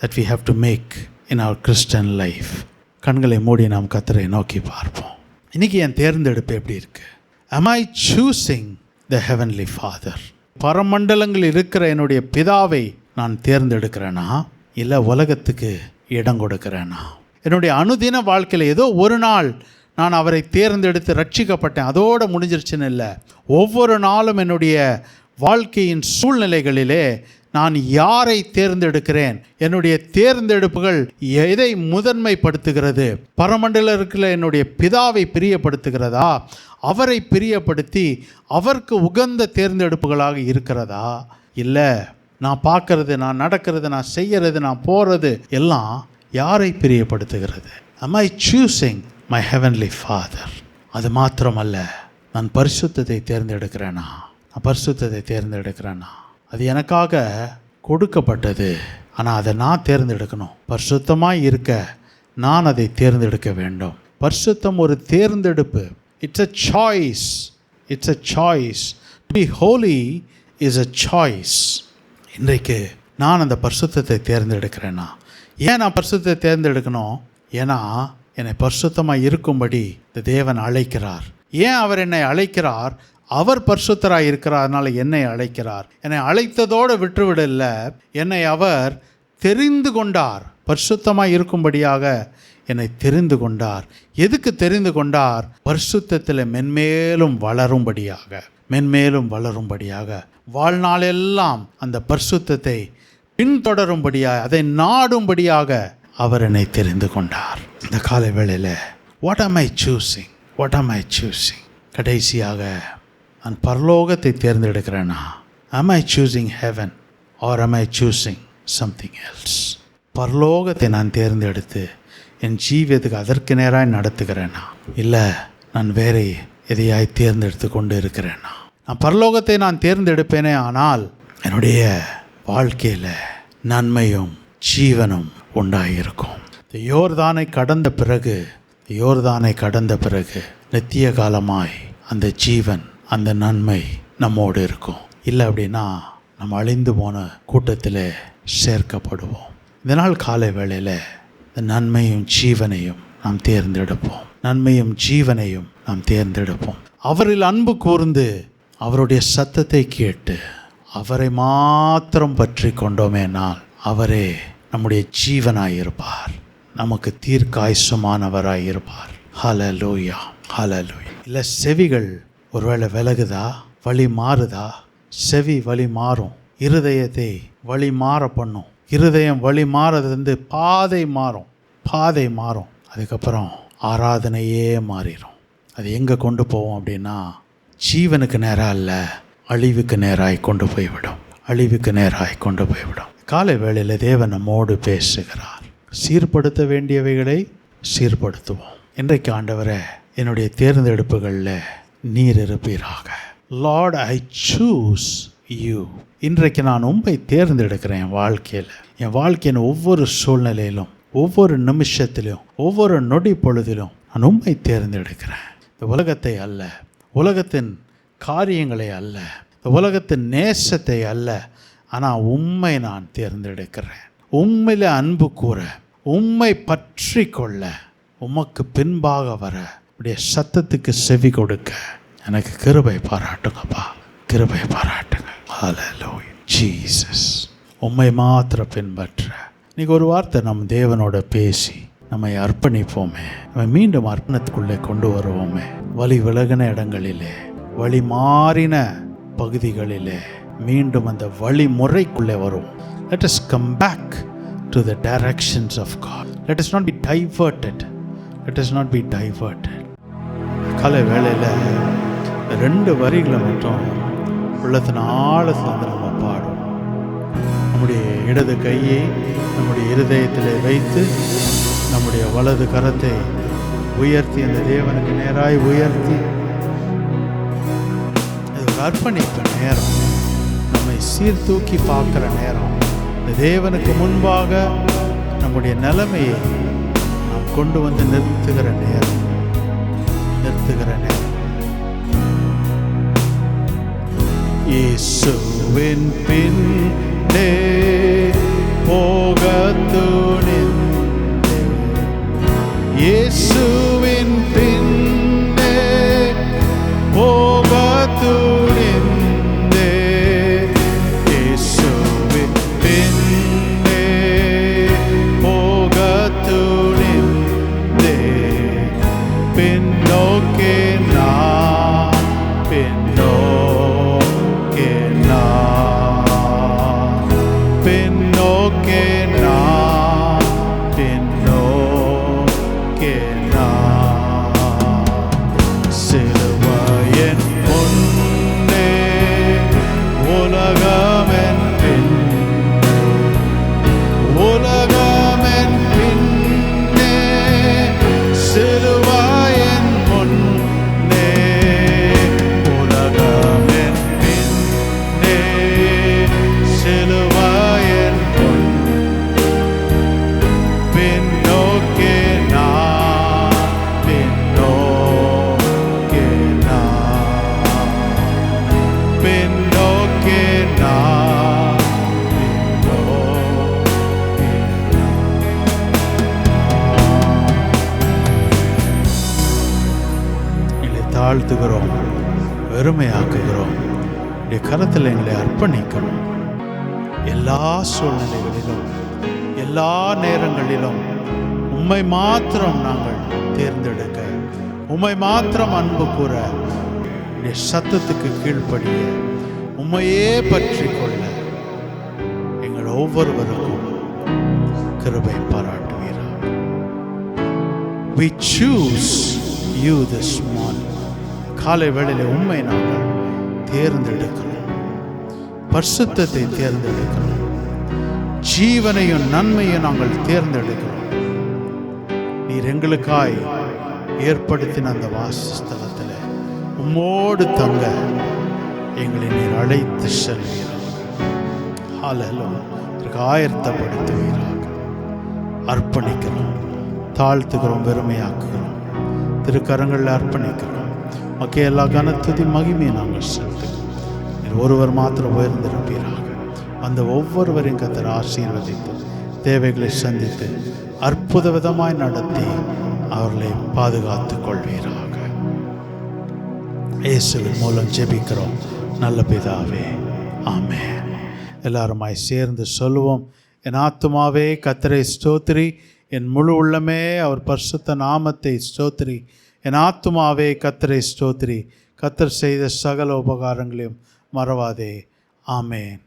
that we have to make in our Christian life. கண்களை மூடி நாம் கர்த்தரை நோக்கி பார்ப்போம். இன்றைக்கி என் தேர்ந்தெடுப்பு எப்படி இருக்குது? am I choosing the heavenly Father? பரமண்டலங்கள் இருக்கிற என்னுடைய பிதாவை நான் தேர்ந்தெடுக்கிறேனா, இல்லை உலகத்துக்கு இடம் கொடுக்கிறேனா? என்னுடைய அனுதின வாழ்க்கையில் ஏதோ ஒரு நாள் நான் அவரை தேர்ந்தெடுத்து ரட்சிக்கப்பட்டேன், அதோடு முடிஞ்சிருச்சுன்னு இல்லை. ஒவ்வொரு நாளும் என்னுடைய வாழ்க்கையின் சூழ்நிலைகளிலே நான் யாரை தேர்ந்தெடுக்கிறேன், என்னுடைய தேர்ந்தெடுப்புகள் எதை முதன்மைப்படுத்துகிறது? பரமண்டலத்தில் என்னுடைய பிதாவை பிரியப்படுத்துகிறதா, அவரை பிரியப்படுத்தி அவருக்கு உகந்த தேர்ந்தெடுப்புகளாக இருக்கிறதா? இல்லை நான் பார்க்கறது, நான் நடக்கிறது, நான் செய்கிறது, நான் போகிறது எல்லாம் யாரை பிரியப்படுத்துகிறது? am I choosing my heavenly Father? அது மாத்திரமல்ல, நான் பரிசுத்தத்தை தேர்ந்தெடுக்கிறேனா? நான் பரிசுத்தத்தை தேர்ந்தெடுக்கிறேனா? அது எனக்காக கொடுக்கப்பட்டது, ஆனால் அதை நான் தேர்ந்தெடுக்கணும். பரிசுத்தமாக இருக்க நான் அதை தேர்ந்தெடுக்க வேண்டும். பரிசுத்தம் ஒரு தேர்ந்தெடுப்பு. It's a choice. It's a choice. to be holy is a choice. இன்றைக்கு நான் அந்த பரிசுத்தத்தை தேர்ந்தெடுக்கிறேன்னா, ஏன் நான் பரிசுத்தத்தை தேர்ந்தெடுக்கணும்? ஏன்னா என்னை பரிசுத்தமாக இருக்கும்படி இந்த தேவன் அழைக்கிறார். ஏன் அவர் என்னை அழைக்கிறார்? அவர் பரிசுத்தராக இருக்கிறார், அதனால் என்னை அழைக்கிறார். என்னை அழைத்ததோடு விட்டுவிடல, என்னை அவர் தெரிந்து கொண்டார். பரிசுத்தமாக இருக்கும்படியாக என்னை தெரிந்து கொண்டார். எதுக்கு தெரிந்து கொண்டார்? பரிசுத்தத்தில் மென்மேலும் வளரும்படியாக, மென்மேலும் வளரும்படியாக, வாழ்நாளெல்லாம் அந்த பரிசுத்தத்தை பின்தொடரும்படியாக, அதை நாடும்படியாக அவர் என்னை தெரிந்து கொண்டார். இந்த காலை வேளையில் what am I choosing? What am I choosing? கடைசியாக நான் பரலோகத்தை தேர்ந்தெடுக்கிறேனா? am I choosing heaven or am I choosing something else? பரலோகத்தை நான் தேர்ந்தெடுத்து என் ஜீவியத்துக்கு அதற்கு நேராக நடத்துகிறேனா, இல்லை நான் வேற எதையாய் தேர்ந்தெடுத்து கொண்டு இருக்கிறேனா? நான் பரலோகத்தை நான் தேர்ந்தெடுப்பேனே, ஆனால் என்னுடைய வாழ்க்கையில் நன்மையும் ஜீவனும் உண்டாயிருக்கும். யோர்தானை கடந்த பிறகு, யோர்தானை கடந்த பிறகு நித்திய காலமாய் அந்த ஜீவன், அந்த நன்மை நம்மோடு இருக்கும். இல்லை அப்படின்னா நம்ம அழிந்து போன கூட்டத்தில் சேர்க்கப்படுவோம். இதனால் காலை வேளையில் இந்த நன்மையும் ஜீவனையும் நாம் தேர்ந்தெடுப்போம். நன்மையும் ஜீவனையும் நாம் தேர்ந்தெடுப்போம். அவரில் அன்பு கூர்ந்து அவருடைய சத்தத்தை கேட்டு அவரை மாத்திரம் பற்றி கொண்டோமேனால் அவரே நம்முடைய ஜீவனாயிருப்பார், நமக்கு தீர்க்காயுசமானவராயிருப்பார். ஹல்லேலூயா, ஹல்லேலூயா. இல்லை செவிகள் ஒருவேளை விலகுதா, வழி மாறுதா? செவி வழி மாறும், இருதயத்தை வழி மாற பண்ணும். இருதயம் வழி மாறது பாதை மாறும், பாதை மாறும். அதுக்கப்புறம் ஆராதனையே மாறிடும். அது எங்கே கொண்டு போவோம் அப்படின்னா, ஜீவனுக்கு நேராக இல்லை, அழிவுக்கு நேராய் கொண்டு போய்விடும், அழிவுக்கு நேராய் கொண்டு போய்விடும். காலை வேளையில் தேவன் நம்மோடு பேசுகிறார். சீர்படுத்த வேண்டியவைகளை சீர்படுத்துவோம். இன்றைக்கு ஆண்டவரே, என்னுடைய தேர்ந்தெடுப்புகளில் நீர் இருப்பீராக. Lord, I choose you. இன்றைக்கு நான் உம்மை தேர்ந்தெடுக்கிறேன். என் வாழ்க்கையின் ஒவ்வொரு சூழ்நிலையிலும், ஒவ்வொரு நிமிஷத்திலும், ஒவ்வொரு நொடி பொழுதிலும் நான் உம்மை தேர்ந்தெடுக்கிறேன். இந்த உலகத்தை அல்ல, உலகத்தின் காரியங்களை அல்ல, இந்த உலகத்தின் நேசத்தை அல்ல, ஆனால் உம்மை நான் தேர்ந்தெடுக்கிறேன். உம்மையில் அன்பு கூற, உம்மை பற்றி கொள்ள, உமக்கு பின்பாக வர, உடைய சத்தத்துக்கு செவி கொடுக்க எனக்கு கிருபை பாராட்டுங்கப்பா, கிருபை பாராட்டுங்க. ஹல்லேலூயா, ஜீசஸ். உம்மை மாத்திர பின்பற்ற இன்றைக்கி ஒரு வார்த்தை நம்ம தேவனோட பேசி நம்மை அர்ப்பணிப்போமே, நம்ம மீண்டும் அர்ப்பணத்துக்குள்ளே கொண்டு வருவோமே. வழி விலகின இடங்களிலே, வழி மாறின பகுதிகளிலே மீண்டும் அந்த வழிமுறைக்குள்ளே வரும். Let us come back to the directions of God. Let us not be diverted. Let us not be diverted. காலை வேளையில் 2 வரிகளை மட்டும் உள்ளத்தின் ஆழத்தில் நம்ம பாடும். நம்முடைய இடது கையை நம்முடைய இருதயத்தில் வைத்து நம்முடைய வலது கரத்தை உயர்த்தி அந்த தேவனுக்கு நேராய் உயர்த்தி அது ஒரு அர்ப்பணிப்பு நேரம், நம்மை சீர்தூக்கி பார்க்குற நேரம், இந்த தேவனுக்கு முன்பாக நம்முடைய நிலைமையை நாம் கொண்டு வந்து நிறுத்துகிற நேரம். இயேசுவின் பின்னே போகத் துணிந்தேன், இயேசுவின் பின்னே போகத் துணிந்தேன், இயேசுவின் பின்னே போகத் துணிந்தேன், பின்னோக்கே நான் பின்னோக்கே நான் பின்னோக்கே நான் பின்னோக்கே நான் சிலுவையின் முன்னே உலகமென் பின்னே உலகமென் பின்னே சிலுவையின் முன்னே உலகமென் பின்னே சிலுவையின் முன் பின்னோக்கே நான் பின்னோக்கே நான் பின்னோக்கே நான் பின்னோக்கே எங்களை தாழ்த்துகிறோம், வெறுமையாக்குகிறோம். உடைய கரத்தில் எங்களை அர்ப்பணிக்கிறோம். எல்லா சூழ்நிலைகளிலும் எல்லா நேரங்களிலும் உம்மை மாத்திரம் நாங்கள் தேர்ந்தெடுக்க, உம்மை மாத்திரம் அன்பு கூற, உடைய சத்தத்துக்கு கீழ்ப்படிய, உம்மையே பற்றி கொள்ள எங்கள் ஒவ்வொருவருக்கும் கிருபை பாராட்டுவீராக. We choose you this morning. காலை வேளையில் உம்மை நாங்கள் தேர்ந்தெடுக்கிறோம், பரிசுத்தத்தை தேர்ந்தெடுக்கிறோம், ஜீவனையும் நன்மையும் நாங்கள் தேர்ந்தெடுக்கிறோம். நீர் எங்களுக்காய் ஏற்படுத்தின அந்த வாசஸ்தலத்தில் உம்மோடு தங்க எங்களை நீர் அழைத்து செல்வீராக. ஹல்லேலூயா. இதற்கு ஆயத்தப்படுத்துவீராக. அர்ப்பணிக்கிறோம், தாழ்த்துகிறோம், வெறுமையாக்குகிறோம், திருக்கரங்களில் அர்ப்பணிக்கிறோம். மக்கள் எல்லா கனத்துதி மகிமையை நாங்கள் செலுத்துகிறோம். நீர் ஒருவர் மாத்திரம் உயர்ந்திருப்பீராக. அந்த ஒவ்வொருவரையும் கர்த்தர் ஆசீர்வதித்து தேவைகளை சந்தித்து அற்புத விதமாய் நடத்தி அவர்களை பாதுகாத்துக் கொள்வீராக. இயேசுவின் மூலம் ஜெபிக்கிறோம் நல்ல பிதாவே, ஆமென். எல்லாருமாய் சேர்ந்து சொல்லுவோம். என் ஆத்துமாவே கர்த்தரை ஸ்தோத்திரி, என் முழு உள்ளமே அவர் பரிசுத்த நாமத்தை ஸ்தோத்திரி. என் ஆத்துமாவே கர்த்தரை ஸ்தோத்திரி, கர்த்தர் செய்த சகல உபகாரங்களையும் மறவாதே. ஆமென்.